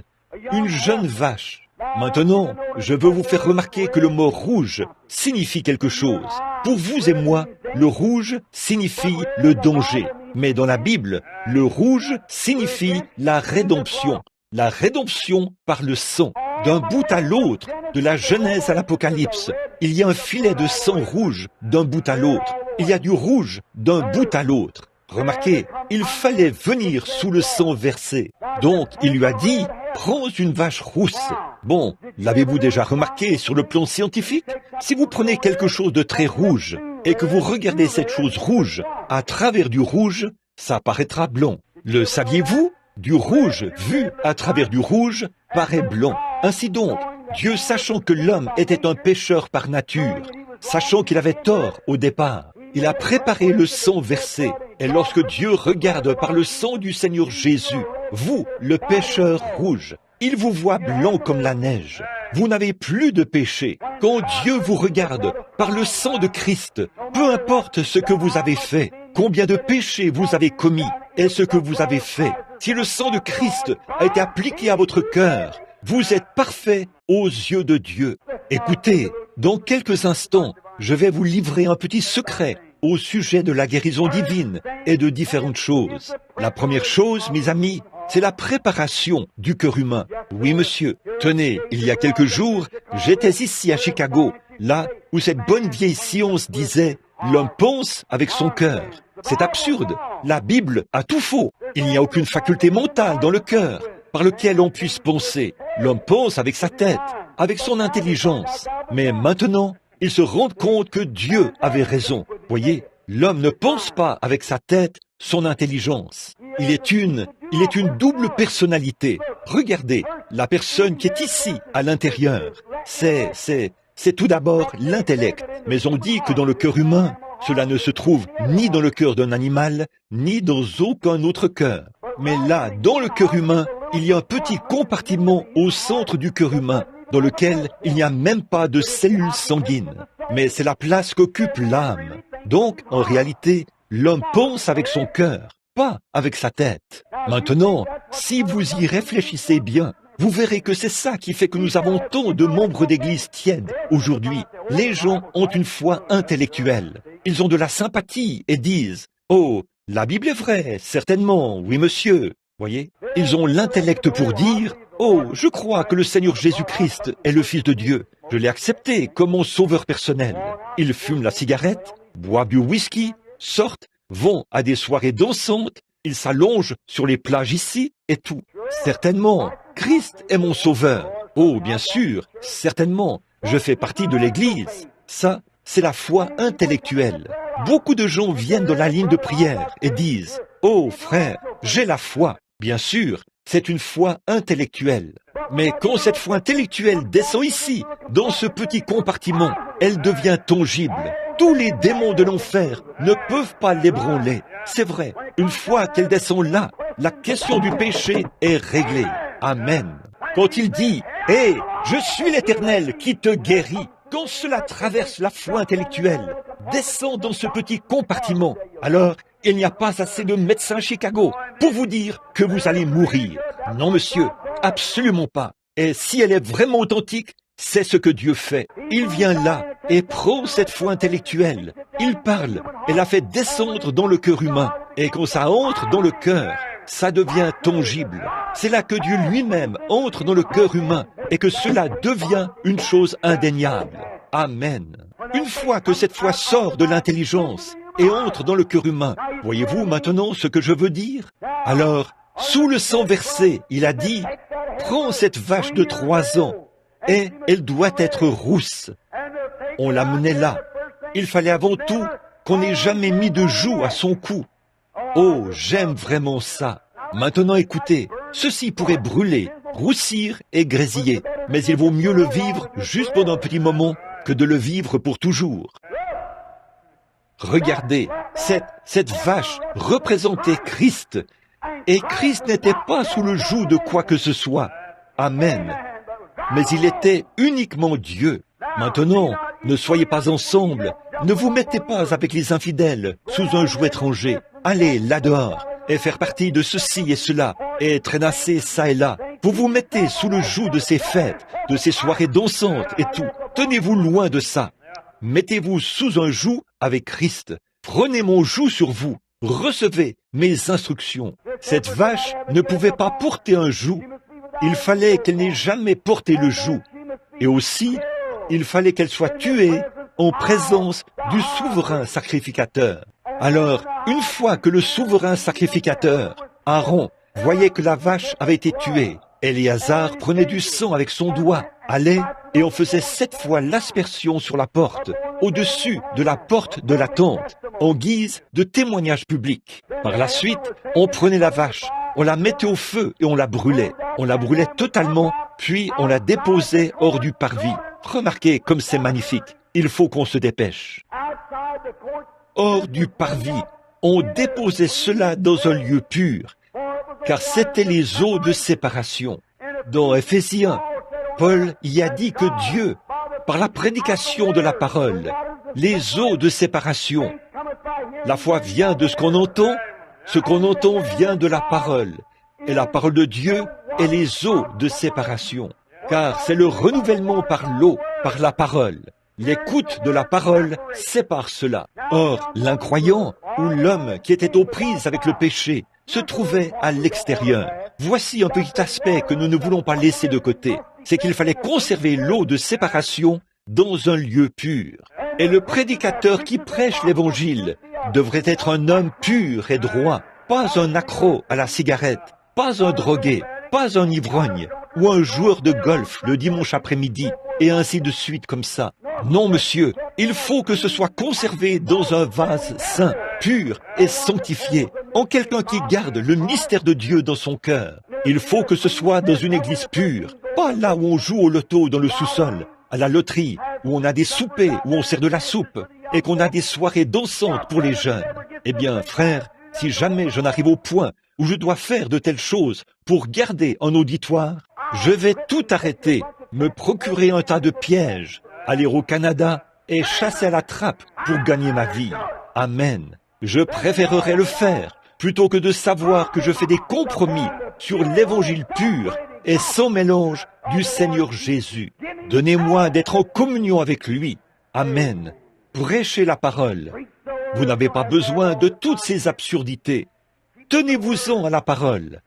une jeune vache. Maintenant, je veux vous faire remarquer que le mot rouge signifie quelque chose. Pour vous et moi, le rouge signifie le danger. Mais dans la Bible, le rouge signifie la rédemption. La rédemption par le sang. D'un bout à l'autre, de la Genèse à l'Apocalypse, il y a un filet de sang rouge d'un bout à l'autre. Il y a du rouge d'un bout à l'autre. Remarquez, il fallait venir sous le sang versé. Donc, il lui a dit, prends une vache rousse. Bon, l'avez-vous déjà remarqué sur le plan scientifique? Si vous prenez quelque chose de très rouge et que vous regardez cette chose rouge, à travers du rouge, ça paraîtra blanc. Le saviez-vous? Du rouge vu à travers du rouge paraît blanc. Ainsi donc, Dieu, sachant que l'homme était un pécheur par nature, sachant qu'il avait tort au départ, il a préparé le sang versé. Et lorsque Dieu regarde par le sang du Seigneur Jésus, vous, le pécheur rouge, il vous voit blanc comme la neige. Vous n'avez plus de péché. Quand Dieu vous regarde par le sang de Christ, peu importe ce que vous avez fait, combien de péchés vous avez commis et ce que vous avez fait, si le sang de Christ a été appliqué à votre cœur, vous êtes parfait aux yeux de Dieu. Écoutez, dans quelques instants, je vais vous livrer un petit secret au sujet de la guérison divine et de différentes choses. La première chose, mes amis, c'est la préparation du cœur humain. Oui, monsieur. Tenez, il y a quelques jours, j'étais ici à Chicago, là où cette bonne vieille science disait « L'homme pense avec son cœur ». C'est absurde. La Bible a tout faux. Il n'y a aucune faculté mentale dans le cœur par lequel on puisse penser. L'homme pense avec sa tête, avec son intelligence. Mais maintenant, ils se rendent compte que Dieu avait raison. Voyez, l'homme ne pense pas avec sa tête, son intelligence. Il est une double personnalité. Regardez, la personne qui est ici, à l'intérieur, c'est tout d'abord l'intellect. Mais on dit que dans le cœur humain, cela ne se trouve ni dans le cœur d'un animal, ni dans aucun autre cœur. Mais là, dans le cœur humain, il y a un petit compartiment au centre du cœur humain, dans lequel il n'y a même pas de cellules sanguines. Mais c'est la place qu'occupe l'âme. Donc, en réalité, l'homme pense avec son cœur, pas avec sa tête. Maintenant, si vous y réfléchissez bien, vous verrez que c'est ça qui fait que nous avons tant de membres d'église tièdes aujourd'hui. Les gens ont une foi intellectuelle. Ils ont de la sympathie et disent « Oh, la Bible est vraie, certainement, oui monsieur ». Voyez, ils ont l'intellect pour dire « Oh, je crois que le Seigneur Jésus-Christ est le Fils de Dieu. Je l'ai accepté comme mon sauveur personnel. » Ils fument la cigarette, boivent du whisky, sortent, vont à des soirées dansantes, ils s'allongent sur les plages ici et tout. Certainement, Christ est mon sauveur. Oh, bien sûr, certainement, je fais partie de l'Église. Ça, c'est la foi intellectuelle. Beaucoup de gens viennent dans la ligne de prière et disent « Oh, frère, j'ai la foi. » Bien sûr, c'est une foi intellectuelle. Mais quand cette foi intellectuelle descend ici, dans ce petit compartiment, elle devient tangible. Tous les démons de l'enfer ne peuvent pas l'ébranler. C'est vrai, une fois qu'elle descend là, la question du péché est réglée. Amen. Quand il dit « Hé, je suis l'Éternel qui te guérit », quand cela traverse la foi intellectuelle, descend dans ce petit compartiment, alors il n'y a pas assez de médecins à Chicago pour vous dire que vous allez mourir. Non, monsieur, absolument pas. Et si elle est vraiment authentique, c'est ce que Dieu fait. Il vient là et prend cette foi intellectuelle. Il parle et la fait descendre dans le cœur humain. Et quand ça entre dans le cœur, ça devient tangible. C'est là que Dieu lui-même entre dans le cœur humain et que cela devient une chose indéniable. Amen. Une fois que cette foi sort de l'intelligence et entre dans le cœur humain, voyez-vous maintenant ce que je veux dire? Alors, sous le sang versé, il a dit, prends cette vache de 3 ans et elle doit être rousse. On l'a menée là. Il fallait avant tout qu'on n'ait jamais mis de joug à son cou. Oh, j'aime vraiment ça. Maintenant écoutez, ceci pourrait brûler, roussir et grésiller, mais il vaut mieux le vivre juste pendant un petit moment que de le vivre pour toujours. Regardez, cette vache représentait Christ, et Christ n'était pas sous le joug de quoi que ce soit. Amen. Mais il était uniquement Dieu. Maintenant, ne soyez pas ensemble, ne vous mettez pas avec les infidèles sous un joug étranger. Allez là dehors et faire partie de ceci et cela, et traînasser ça et là. Vous vous mettez sous le joug de ces fêtes, de ces soirées dansantes et tout. Tenez-vous loin de ça. Mettez-vous sous un joug avec Christ. Prenez mon joug sur vous. Recevez mes instructions. Cette vache ne pouvait pas porter un joug. Il fallait qu'elle n'ait jamais porté le joug. Et aussi, il fallait qu'elle soit tuée en présence du souverain sacrificateur. Alors, une fois que le souverain sacrificateur, Aaron, voyait que la vache avait été tuée, Éléazar prenait du sang avec son doigt, allait et on faisait 7 fois l'aspersion sur la porte, au-dessus de la porte de la tente, en guise de témoignage public. Par la suite, on prenait la vache On la mettait au feu et on la brûlait. On la brûlait totalement, puis on la déposait hors du parvis. Remarquez comme c'est magnifique. Il faut qu'on se dépêche. Hors du parvis, on déposait cela dans un lieu pur, car c'était les eaux de séparation. Dans Éphésiens, Paul y a dit que Dieu, par la prédication de la parole, les eaux de séparation, la foi vient de ce qu'on entend vient de la parole, et la parole de Dieu est les eaux de séparation, car c'est le renouvellement par l'eau, par la parole. L'écoute de la parole sépare cela. Or, l'incroyant, ou l'homme qui était aux prises avec le péché, se trouvait à l'extérieur. Voici un petit aspect que nous ne voulons pas laisser de côté. C'est qu'il fallait conserver l'eau de séparation dans un lieu pur. Et le prédicateur qui prêche l'évangile devrait être un homme pur et droit, pas un accro à la cigarette, pas un drogué, pas un ivrogne, ou un joueur de golf le dimanche après-midi, et ainsi de suite comme ça. Non, monsieur, il faut que ce soit conservé dans un vase saint, pur et sanctifié, en quelqu'un qui garde le mystère de Dieu dans son cœur. Il faut que ce soit dans une église pure, pas là où on joue au loto dans le sous-sol, à la loterie, où on a des soupers, où on sert de la soupe, et qu'on a des soirées dansantes pour les jeunes. Eh bien, frère, si jamais je n'arrive au point où je dois faire de telles choses pour garder un auditoire, je vais tout arrêter, me procurer un tas de pièges, aller au Canada et chasser à la trappe pour gagner ma vie. Amen. Je préférerais le faire plutôt que de savoir que je fais des compromis sur l'évangile pur et sans mélange du Seigneur Jésus. Donnez-moi d'être en communion avec lui. Amen. Prêchez la parole. Vous n'avez pas besoin de toutes ces absurdités. Tenez-vous-en à la parole.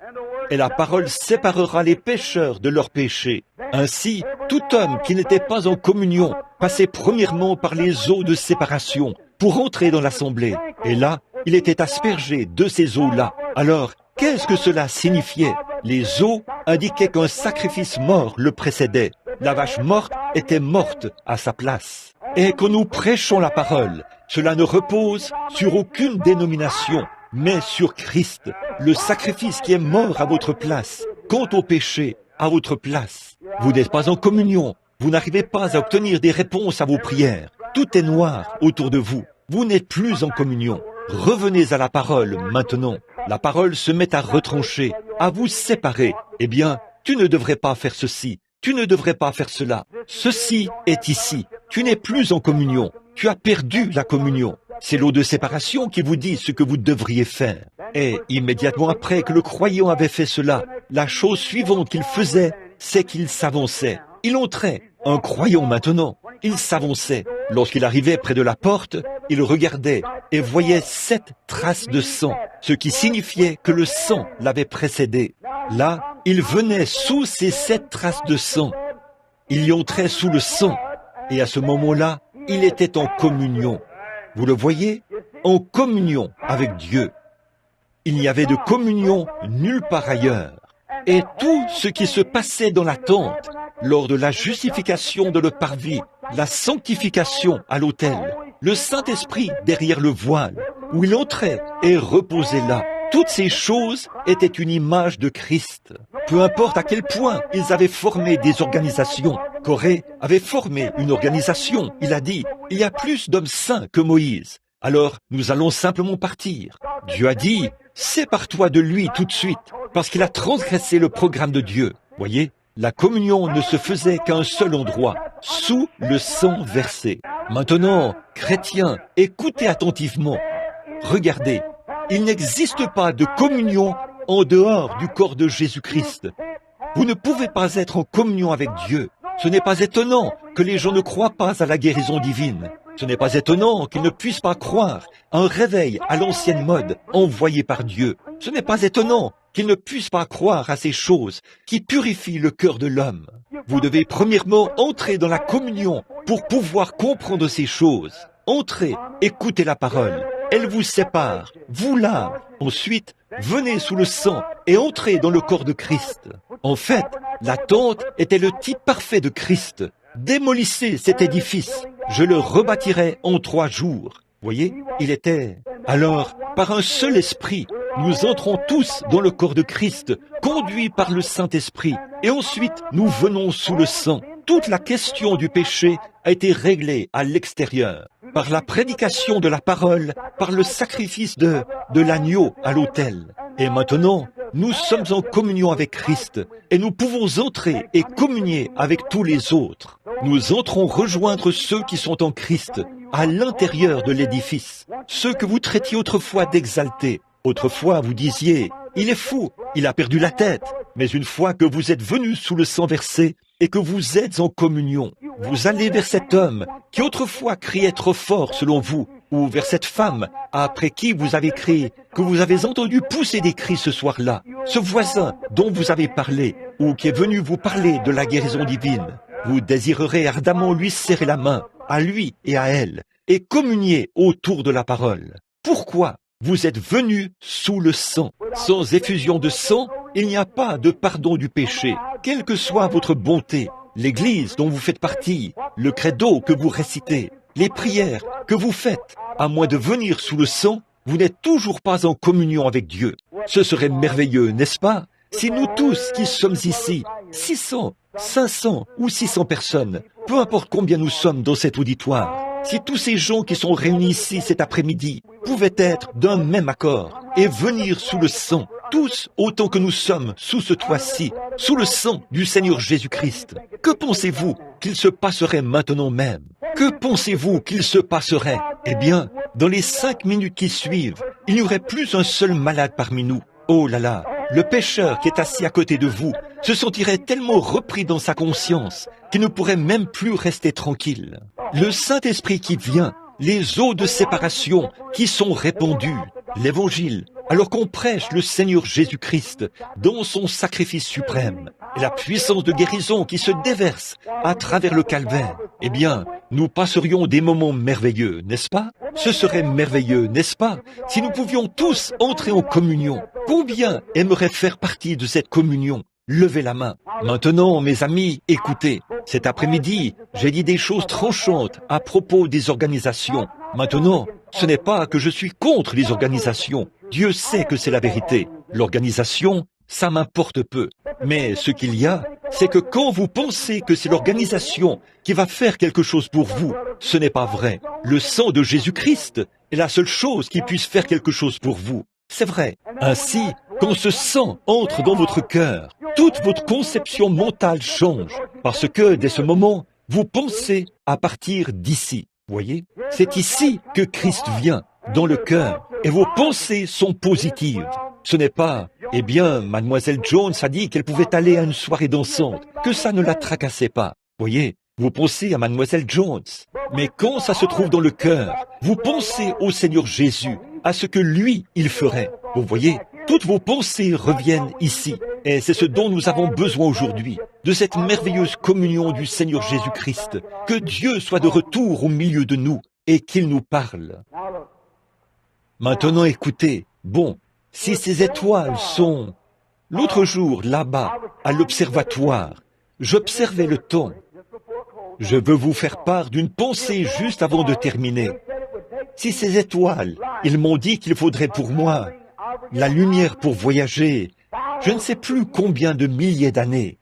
Et la parole séparera les pécheurs de leurs péchés. Ainsi, tout homme qui n'était pas en communion passait premièrement par les eaux de séparation pour entrer dans l'assemblée. Et là, il était aspergé de ces eaux-là. Alors, qu'est-ce que cela signifiait? Les eaux indiquaient qu'un sacrifice mort le précédait. La vache morte était morte à sa place. Et quand nous prêchons la parole, cela ne repose sur aucune dénomination, mais sur Christ, le sacrifice qui est mort à votre place, quant au péché, à votre place. Vous n'êtes pas en communion, vous n'arrivez pas à obtenir des réponses à vos prières. Tout est noir autour de vous, vous n'êtes plus en communion. Revenez à la parole maintenant. La parole se met à retrancher, à vous séparer. Eh bien, tu ne devrais pas faire ceci, tu ne devrais pas faire cela. Ceci est ici, tu n'es plus en communion, tu as perdu la communion. C'est l'eau de séparation qui vous dit ce que vous devriez faire. Et immédiatement après que le croyant avait fait cela, la chose suivante qu'il faisait, c'est qu'il s'avançait. Il entrait, un croyant maintenant, il s'avançait. Lorsqu'il arrivait près de la porte, il regardait et voyait 7 traces de sang, ce qui signifiait que le sang l'avait précédé. Là, il venait sous ces 7 traces de sang. Il y entrait sous le sang, et à ce moment-là, il était en communion. Vous le voyez? En communion avec Dieu. Il n'y avait de communion nulle part ailleurs. Et tout ce qui se passait dans la tente, lors de la justification de le parvis, la sanctification à l'autel, le Saint-Esprit derrière le voile, où il entrait et reposait là, toutes ces choses étaient une image de Christ. Peu importe à quel point ils avaient formé des organisations. Corée avait formé une organisation. Il a dit, il y a plus d'hommes saints que Moïse. Alors, nous allons simplement partir. Dieu a dit, sépare-toi de lui tout de suite, parce qu'il a transgressé le programme de Dieu. Voyez, la communion ne se faisait qu'à un seul endroit, sous le sang versé. Maintenant, chrétiens, écoutez attentivement. Regardez, il n'existe pas de communion en dehors du corps de Jésus-Christ. Vous ne pouvez pas être en communion avec Dieu. Ce n'est pas étonnant que les gens ne croient pas à la guérison divine. Ce n'est pas étonnant qu'ils ne puissent pas croire à un réveil à l'ancienne mode envoyé par Dieu. Ce n'est pas étonnant qu'ils ne puissent pas croire à ces choses qui purifient le cœur de l'homme. Vous devez premièrement entrer dans la communion pour pouvoir comprendre ces choses. Entrez, écoutez la parole. Elle vous sépare, vous lave. Ensuite, venez sous le sang et entrez dans le corps de Christ. En fait, la tente était le type parfait de Christ. Démolissez cet édifice, je le rebâtirai en 3 jours. Voyez, il était. Alors, par un seul esprit, nous entrons tous dans le corps de Christ, conduits par le Saint-Esprit, et ensuite nous venons sous le sang. Toute la question du péché a été réglée à l'extérieur, par la prédication de la parole, par le sacrifice de l'agneau à l'autel. Et maintenant, nous sommes en communion avec Christ, et nous pouvons entrer et communier avec tous les autres. Nous entrons rejoindre ceux qui sont en Christ, à l'intérieur de l'édifice, ceux que vous traitiez autrefois d'exaltés. Autrefois, vous disiez, « Il est fou, il a perdu la tête ». Mais une fois que vous êtes venus sous le sang versé et que vous êtes en communion, vous allez vers cet homme qui autrefois criait trop fort selon vous, ou vers cette femme après qui vous avez crié, que vous avez entendu pousser des cris ce soir-là, ce voisin dont vous avez parlé, ou qui est venu vous parler de la guérison divine. Vous désirerez ardemment lui serrer la main, à lui et à elle, et communier autour de la parole. Pourquoi ? Vous êtes venus sous le sang. Sans effusion de sang, il n'y a pas de pardon du péché, quelle que soit votre bonté, l'église dont vous faites partie, le credo que vous récitez, les prières que vous faites. À moins de venir sous le sang, vous n'êtes toujours pas en communion avec Dieu. Ce serait merveilleux, n'est-ce pas, si nous tous qui sommes ici, 600, 500 ou 600 personnes, peu importe combien nous sommes dans cet auditoire, si tous ces gens qui sont réunis ici cet après-midi pouvaient être d'un même accord et venir sous le sang, tous autant que nous sommes sous ce toit-ci, sous le sang du Seigneur Jésus-Christ, que pensez-vous qu'il se passerait maintenant même? Que pensez-vous qu'il se passerait? Eh bien, dans les 5 minutes qui suivent, il n'y aurait plus un seul malade parmi nous. Oh là là, le pécheur qui est assis à côté de vous se sentirait tellement repris dans sa conscience qu'il ne pourrait même plus rester tranquille. Le Saint-Esprit qui vient, les eaux de séparation qui sont répandues, l'Évangile, alors qu'on prêche le Seigneur Jésus-Christ dans son sacrifice suprême, et la puissance de guérison qui se déverse à travers le calvaire, eh bien, nous passerions des moments merveilleux, n'est-ce pas? Ce serait merveilleux, n'est-ce pas, si nous pouvions tous entrer en communion. Combien aimeraient faire partie de cette communion? Levez la main. Maintenant, mes amis, écoutez. Cet après-midi, j'ai dit des choses tranchantes à propos des organisations. Maintenant, ce n'est pas que je suis contre les organisations. Dieu sait que c'est la vérité. L'organisation, ça m'importe peu. Mais ce qu'il y a, c'est que quand vous pensez que c'est l'organisation qui va faire quelque chose pour vous, ce n'est pas vrai. Le sang de Jésus-Christ est la seule chose qui puisse faire quelque chose pour vous. C'est vrai. Ainsi, quand ce sang entre dans votre cœur, toute votre conception mentale change, parce que, dès ce moment, vous pensez à partir d'ici. Voyez, c'est ici que Christ vient, dans le cœur, et vos pensées sont positives. Ce n'est pas, eh bien, mademoiselle Jones a dit qu'elle pouvait aller à une soirée dansante, que ça ne la tracassait pas. Voyez, vous pensez à mademoiselle Jones, mais quand ça se trouve dans le cœur, vous pensez au Seigneur Jésus, à ce que lui, il ferait. Vous voyez, toutes vos pensées reviennent ici. Et c'est ce dont nous avons besoin aujourd'hui, de cette merveilleuse communion du Seigneur Jésus-Christ. Que Dieu soit de retour au milieu de nous et qu'il nous parle. Maintenant, écoutez, bon, si ces étoiles sont... L'autre jour, là-bas, à l'observatoire, j'observais le temps. Je veux vous faire part d'une pensée juste avant de terminer. Si ces étoiles, ils m'ont dit qu'il faudrait pour moi la lumière pour voyager, je ne sais plus combien de milliers d'années.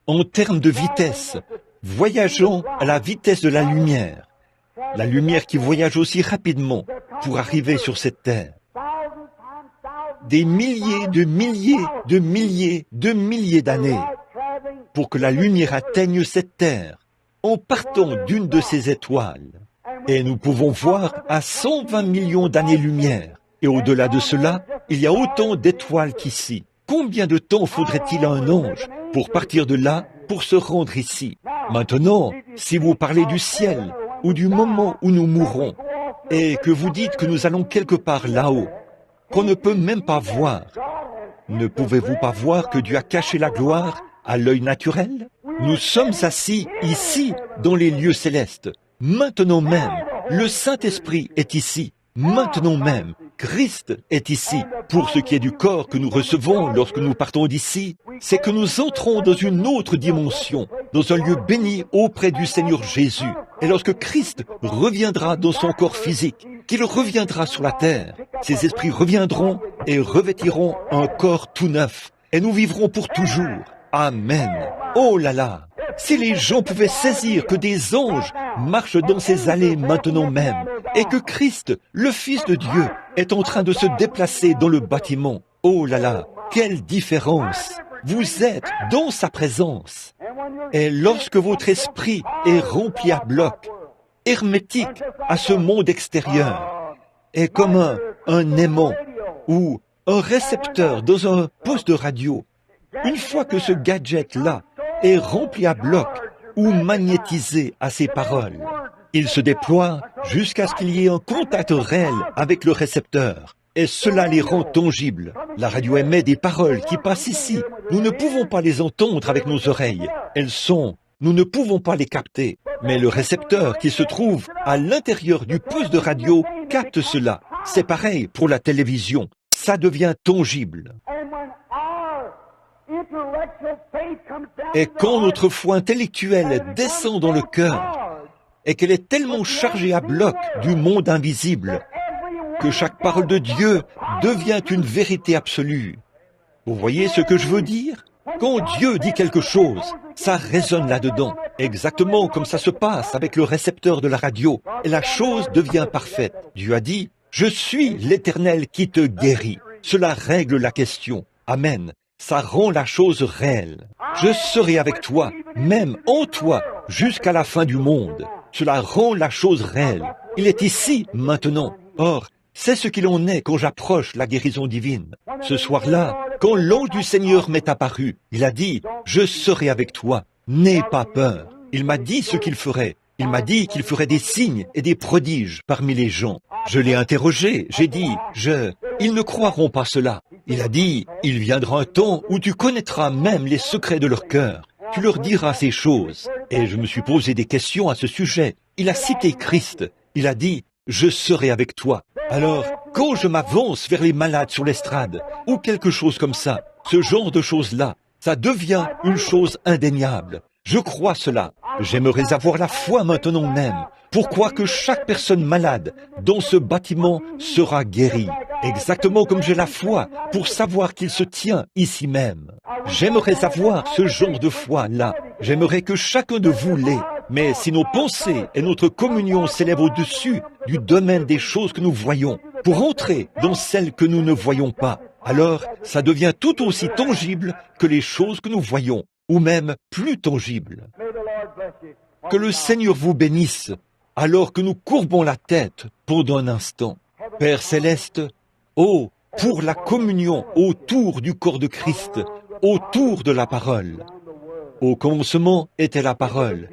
En termes de vitesse, voyageant à la vitesse de la lumière qui voyage aussi rapidement pour arriver sur cette terre. Des milliers de milliers de milliers de milliers d'années pour que la lumière atteigne cette terre en partant d'une de ces étoiles. Et nous pouvons voir à 120 millions d'années-lumière. Et au-delà de cela, il y a autant d'étoiles qu'ici. Combien de temps faudrait-il à un ange pour partir de là, pour se rendre ici? Maintenant, si vous parlez du ciel, ou du moment où nous mourrons, et que vous dites que nous allons quelque part là-haut, qu'on ne peut même pas voir, ne pouvez-vous pas voir que Dieu a caché la gloire à l'œil naturel? Nous sommes assis ici, dans les lieux célestes. Maintenant même, le Saint-Esprit est ici. Maintenant même, Christ est ici. Pour ce qui est du corps que nous recevons lorsque nous partons d'ici, c'est que nous entrons dans une autre dimension, dans un lieu béni auprès du Seigneur Jésus. Et lorsque Christ reviendra dans son corps physique, qu'il reviendra sur la terre. Ces esprits reviendront et revêtiront un corps tout neuf, et nous vivrons pour toujours. Amen. Oh là là! Si les gens pouvaient saisir que des anges marchent dans ces allées maintenant même, et que Christ, le Fils de Dieu, est en train de se déplacer dans le bâtiment. Oh là là! Quelle différence! Vous êtes dans sa présence. Et lorsque votre esprit est rempli à bloc, hermétique à ce monde extérieur, est comme un aimant ou un récepteur dans un poste de radio, une fois que ce gadget-là est rempli à bloc ou magnétisé à ces paroles, il se déploie jusqu'à ce qu'il y ait un contact réel avec le récepteur. Et cela les rend tangibles. La radio émet des paroles qui passent ici. Nous ne pouvons pas les entendre avec nos oreilles. Elles sont, nous ne pouvons pas les capter. Mais le récepteur qui se trouve à l'intérieur du poste de radio capte cela. C'est pareil pour la télévision. Ça devient tangible. Et quand notre foi intellectuelle descend dans le cœur, et qu'elle est tellement chargée à bloc du monde invisible, que chaque parole de Dieu devient une vérité absolue. Vous voyez ce que je veux dire? Quand Dieu dit quelque chose, ça résonne là-dedans, exactement comme ça se passe avec le récepteur de la radio, et la chose devient parfaite. Dieu a dit, « Je suis l'Éternel qui te guérit ». Cela règle la question. Amen. Ça rend la chose réelle. Je serai avec toi, même en toi, jusqu'à la fin du monde. Cela rend la chose réelle. Il est ici, maintenant. Or, c'est ce qu'il en est quand j'approche la guérison divine. Ce soir-là, quand l'ange du Seigneur m'est apparu, il a dit, « Je serai avec toi, n'aie pas peur ». Il m'a dit ce qu'il ferait. Il m'a dit qu'il ferait des signes et des prodiges parmi les gens. Je l'ai interrogé, j'ai dit, ils ne croiront pas cela. Il a dit, il viendra un temps où tu connaîtras même les secrets de leur cœur. Tu leur diras ces choses. Et je me suis posé des questions à ce sujet. Il a cité Christ. Il a dit, je serai avec toi. Alors, quand je m'avance vers les malades sur l'estrade, ou quelque chose comme ça, ce genre de choses-là, ça devient une chose indéniable. Je crois cela. J'aimerais avoir la foi maintenant même. Pourquoi que chaque personne malade dans ce bâtiment sera guérie. Exactement comme j'ai la foi pour savoir qu'il se tient ici même. J'aimerais avoir ce genre de foi-là. J'aimerais que chacun de vous l'ait. Mais si nos pensées et notre communion s'élèvent au-dessus du domaine des choses que nous voyons, pour entrer dans celles que nous ne voyons pas, alors ça devient tout aussi tangible que les choses que nous voyons, ou même plus tangible. Que le Seigneur vous bénisse, alors que nous courbons la tête pendant un instant. Père Céleste, oh, pour la communion autour du corps de Christ, autour de la parole. Au commencement était la parole,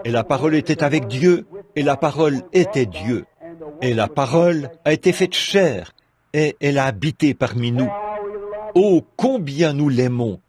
et la parole était avec Dieu, et la parole était Dieu. Et la parole a été faite chair, et elle a habité parmi nous. Oh, combien nous l'aimons,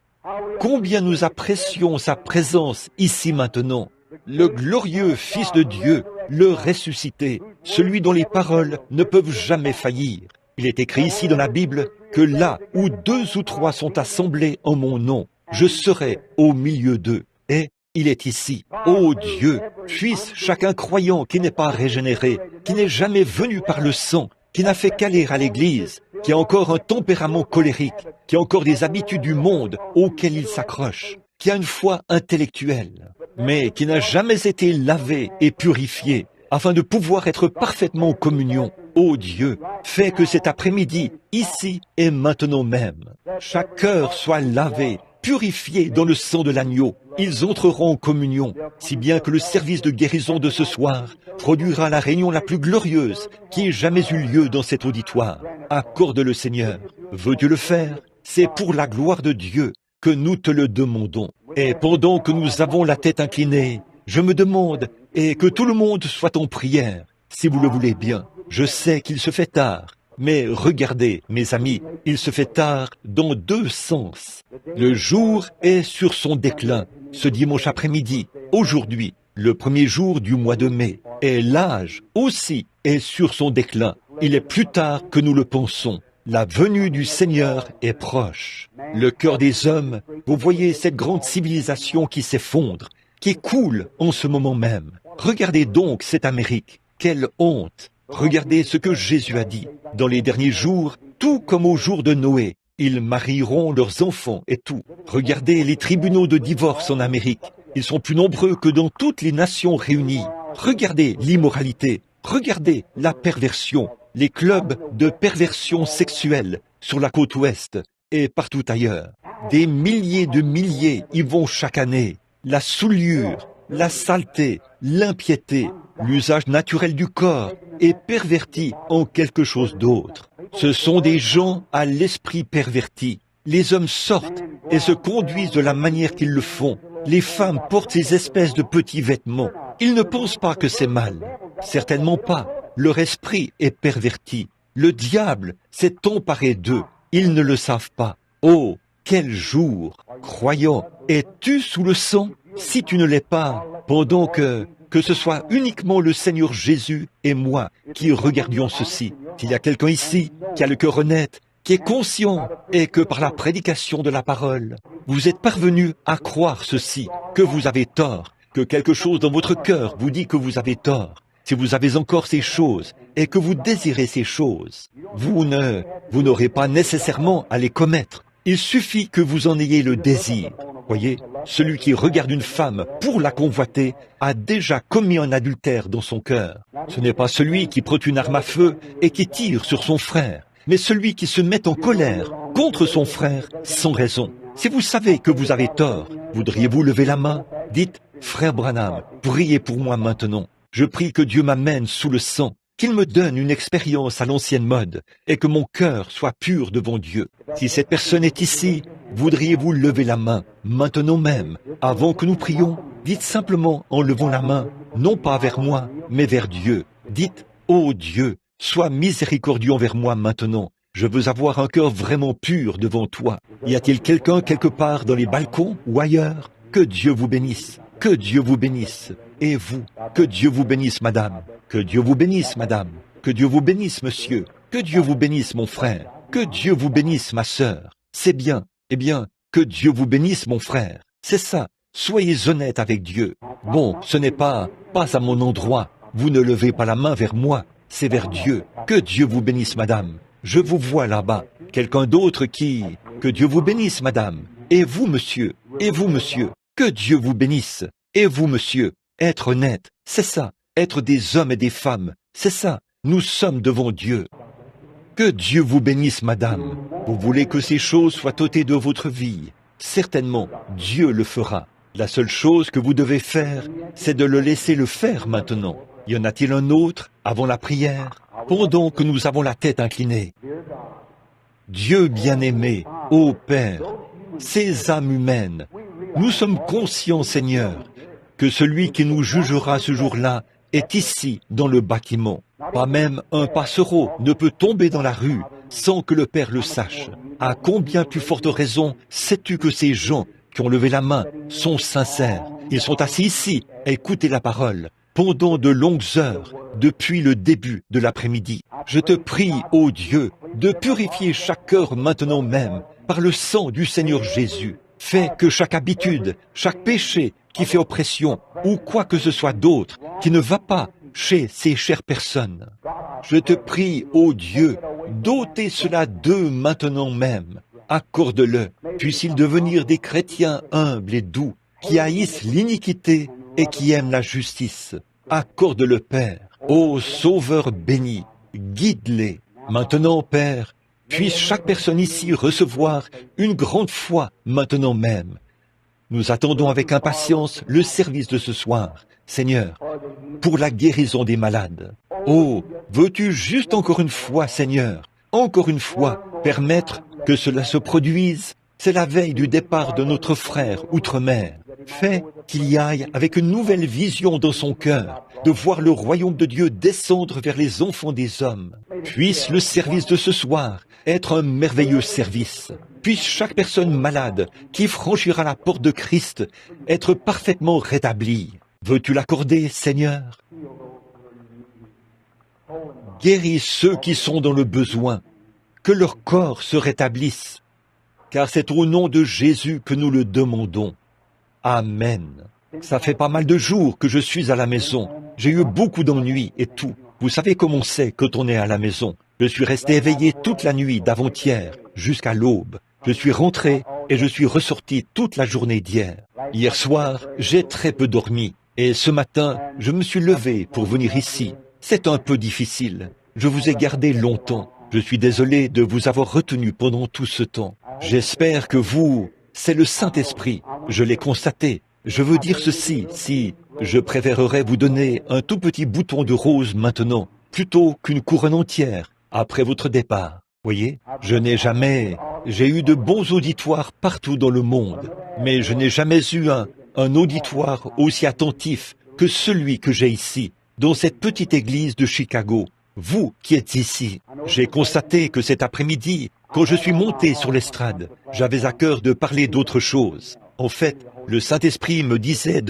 combien nous apprécions sa présence ici maintenant. Le glorieux Fils de Dieu, le ressuscité, celui dont les paroles ne peuvent jamais faillir. Il est écrit ici dans la Bible que là où 2 ou 3 sont assemblés en mon nom, je serai au milieu d'eux. Et il est ici. Ô Dieu, puisse chacun croyant qui n'est pas régénéré, qui n'est jamais venu par le sang, qui n'a fait qu'aller à l'église, qui a encore un tempérament colérique, qui a encore des habitudes du monde auxquelles il s'accroche, qui a une foi intellectuelle, mais qui n'a jamais été lavé et purifié, afin de pouvoir être parfaitement en communion. Ô Dieu, fais que cet après-midi, ici et maintenant même, chaque cœur soit lavé, purifié dans le sang de l'agneau. Ils entreront en communion, si bien que le service de guérison de ce soir produira la réunion la plus glorieuse qui ait jamais eu lieu dans cet auditoire. Accorde-le, Seigneur. Veux-tu le faire? C'est pour la gloire de Dieu que nous te le demandons. Et pendant que nous avons la tête inclinée, je me demande, et que tout le monde soit en prière, si vous le voulez bien. Je sais qu'il se fait tard, mais regardez, mes amis, il se fait tard dans 2 sens. Le jour est sur son déclin, ce dimanche après-midi, aujourd'hui, le premier jour du mois de mai, et l'âge aussi est sur son déclin. Il est plus tard que nous le pensons. La venue du Seigneur est proche. Le cœur des hommes, vous voyez cette grande civilisation qui s'effondre, qui coule en ce moment même. Regardez donc cette Amérique. Quelle honte! Regardez ce que Jésus a dit. Dans les derniers jours, tout comme au jour de Noé, ils marieront leurs enfants et tout. Regardez les tribunaux de divorce en Amérique. Ils sont plus nombreux que dans toutes les nations réunies. Regardez l'immoralité. Regardez la perversion. Les clubs de perversion sexuelle sur la côte ouest et partout ailleurs. Des milliers de milliers y vont chaque année. La souillure, la saleté, l'impiété, l'usage naturel du corps est perverti en quelque chose d'autre. Ce sont des gens à l'esprit perverti. Les hommes sortent et se conduisent de la manière qu'ils le font. Les femmes portent ces espèces de petits vêtements. Ils ne pensent pas que c'est mal. Certainement pas. Leur esprit est perverti. Le diable s'est emparé d'eux. Ils ne le savent pas. Oh, quel jour! Croyant, es-tu sous le sang? Si tu ne l'es pas, pendant que ce soit uniquement le Seigneur Jésus et moi qui regardions ceci. S'il y a quelqu'un ici qui a le cœur honnête, qui est conscient et que par la prédication de la parole, vous êtes parvenu à croire ceci, que vous avez tort, que quelque chose dans votre cœur vous dit que vous avez tort. Si vous avez encore ces choses et que vous désirez ces choses, vous n'aurez pas nécessairement à les commettre. Il suffit que vous en ayez le désir. Voyez, celui qui regarde une femme pour la convoiter a déjà commis un adultère dans son cœur. Ce n'est pas celui qui prend une arme à feu et qui tire sur son frère, mais celui qui se met en colère contre son frère sans raison. Si vous savez que vous avez tort, voudriez-vous lever la main? Dites, frère Branham, priez pour moi maintenant. Je prie que Dieu m'amène sous le sang, qu'il me donne une expérience à l'ancienne mode et que mon cœur soit pur devant Dieu. Si cette personne est ici, voudriez-vous lever la main, maintenant même, avant que nous prions? Dites simplement en levant la main, non pas vers moi, mais vers Dieu. Dites, ô Dieu, sois miséricordieux envers moi maintenant. Je veux avoir un cœur vraiment pur devant toi. Y a-t-il quelqu'un quelque part dans les balcons ou ailleurs? Que Dieu vous bénisse. Que Dieu vous bénisse. Et vous, que Dieu vous bénisse, madame. Que Dieu vous bénisse, madame. Que Dieu vous bénisse, monsieur. Que Dieu vous bénisse, mon frère. Que Dieu vous bénisse, ma sœur. C'est bien. Eh bien, que Dieu vous bénisse, mon frère. C'est ça. Soyez honnête avec Dieu. Bon, ce n'est pas à mon endroit. Vous ne levez pas la main vers moi. C'est vers Dieu. Que Dieu vous bénisse, madame. Je vous vois là-bas. Quelqu'un d'autre qui... Que Dieu vous bénisse, madame. Et vous, monsieur. Et vous, monsieur. Que Dieu vous bénisse. Et vous, monsieur. Être honnête, c'est ça. Être des hommes et des femmes, c'est ça. Nous sommes devant Dieu. Que Dieu vous bénisse, madame. Vous voulez que ces choses soient ôtées de votre vie. Certainement, Dieu le fera. La seule chose que vous devez faire, c'est de le laisser le faire maintenant. Y en a-t-il un autre avant la prière, pendant que nous avons la tête inclinée? Dieu bien-aimé, ô Père, ces âmes humaines, nous sommes conscients, Seigneur, que celui qui nous jugera ce jour-là est ici, dans le bâtiment. Pas même un passereau ne peut tomber dans la rue sans que le Père le sache. À combien plus forte raison sais-tu que ces gens qui ont levé la main sont sincères? Ils sont assis ici à écouter la parole pendant de longues heures depuis le début de l'après-midi. Je te prie, ô Dieu, de purifier chaque cœur maintenant même par le sang du Seigneur Jésus. Fais que chaque habitude, chaque péché qui fait oppression ou quoi que ce soit d'autre qui ne va pas chez ces chères personnes. Je te prie, ô Dieu, d'ôter cela d'eux maintenant même. Accorde-le. Puissent-ils devenir des chrétiens humbles et doux, qui haïssent l'iniquité et qui aiment la justice. Accorde-le, Père. Ô Sauveur béni, guide-les. Maintenant, Père, puisse chaque personne ici recevoir une grande foi maintenant même. Nous attendons avec impatience le service de ce soir, Seigneur, pour la guérison des malades. Oh, veux-tu juste encore une fois, Seigneur, encore une fois, permettre que cela se produise? C'est la veille du départ de notre frère outre-mer. Fais qu'il y aille avec une nouvelle vision dans son cœur, de voir le royaume de Dieu descendre vers les enfants des hommes. Puisse le service de ce soir être un merveilleux service. Puisse chaque personne malade qui franchira la porte de Christ être parfaitement rétablie. Veux-tu l'accorder, Seigneur? Guéris ceux qui sont dans le besoin, que leur corps se rétablisse, car c'est au nom de Jésus que nous le demandons. Amen. Ça fait pas mal de jours que je suis à la maison. J'ai eu beaucoup d'ennuis et tout. Vous savez comment c'est quand on est à la maison. Je suis resté éveillé toute la nuit d'avant-hier jusqu'à l'aube. Je suis rentré et je suis ressorti toute la journée d'hier. Hier soir, j'ai très peu dormi. Et ce matin, je me suis levé pour venir ici. C'est un peu difficile. Je vous ai gardé longtemps. Je suis désolé de vous avoir retenu pendant tout ce temps. J'espère que vous... C'est le Saint-Esprit. Je l'ai constaté. Je veux dire ceci, si je préférerais vous donner un tout petit bouton de rose maintenant, plutôt qu'une couronne entière après votre départ. Voyez, j'ai eu de bons auditoires partout dans le monde, mais je n'ai jamais eu un auditoire aussi attentif que celui que j'ai ici, dans cette petite église de Chicago. Vous qui êtes ici, j'ai constaté que cet après-midi, quand je suis monté sur l'estrade, j'avais à cœur de parler d'autre chose. En fait, le Saint-Esprit me disait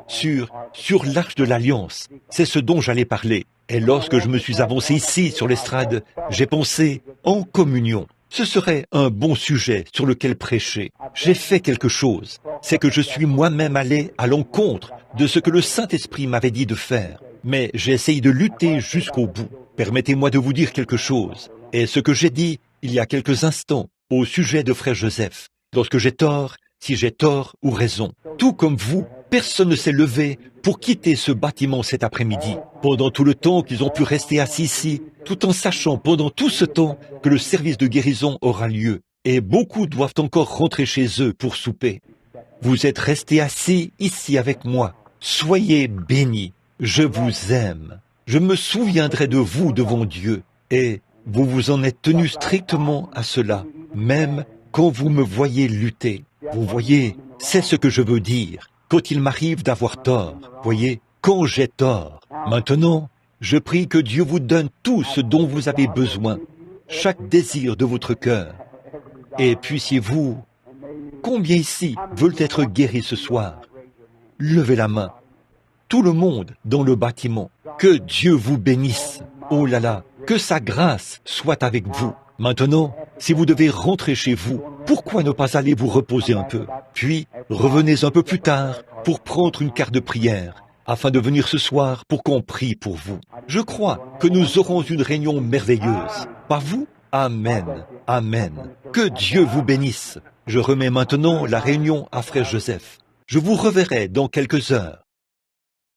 sur l'Arche de l'Alliance. C'est ce dont j'allais parler. Et lorsque je me suis avancé ici sur l'estrade, j'ai pensé en communion. Ce serait un bon sujet sur lequel prêcher. J'ai fait quelque chose. C'est que je suis moi-même allé à l'encontre de ce que le Saint-Esprit m'avait dit de faire. Mais j'ai essayé de lutter jusqu'au bout. Permettez-moi de vous dire quelque chose. Et ce que j'ai dit il y a quelques instants au sujet de frère Joseph. Lorsque j'ai tort, si j'ai tort ou raison. Tout comme vous, personne ne s'est levé pour quitter ce bâtiment cet après-midi. Pendant tout le temps qu'ils ont pu rester assis ici, tout en sachant pendant tout ce temps que le service de guérison aura lieu. Et beaucoup doivent encore rentrer chez eux pour souper. Vous êtes restés assis ici avec moi. Soyez bénis. Je vous aime. Je me souviendrai de vous devant Dieu. Et vous vous en êtes tenu strictement à cela, même quand vous me voyez lutter. Vous voyez, c'est ce que je veux dire. Quand il m'arrive d'avoir tort, voyez, quand j'ai tort. Maintenant, je prie que Dieu vous donne tout ce dont vous avez besoin, chaque désir de votre cœur. Et puissiez-vous, combien ici veulent être guéris ce soir? Levez la main. Tout le monde dans le bâtiment. Que Dieu vous bénisse. Oh là là, que sa grâce soit avec vous. Maintenant, si vous devez rentrer chez vous, pourquoi ne pas aller vous reposer un peu? Puis, revenez un peu plus tard pour prendre une carte de prière, afin de venir ce soir pour qu'on prie pour vous. Je crois que nous aurons une réunion merveilleuse. Pas vous? Amen. Amen. Que Dieu vous bénisse. Je remets maintenant la réunion à frère Joseph. Je vous reverrai dans quelques heures.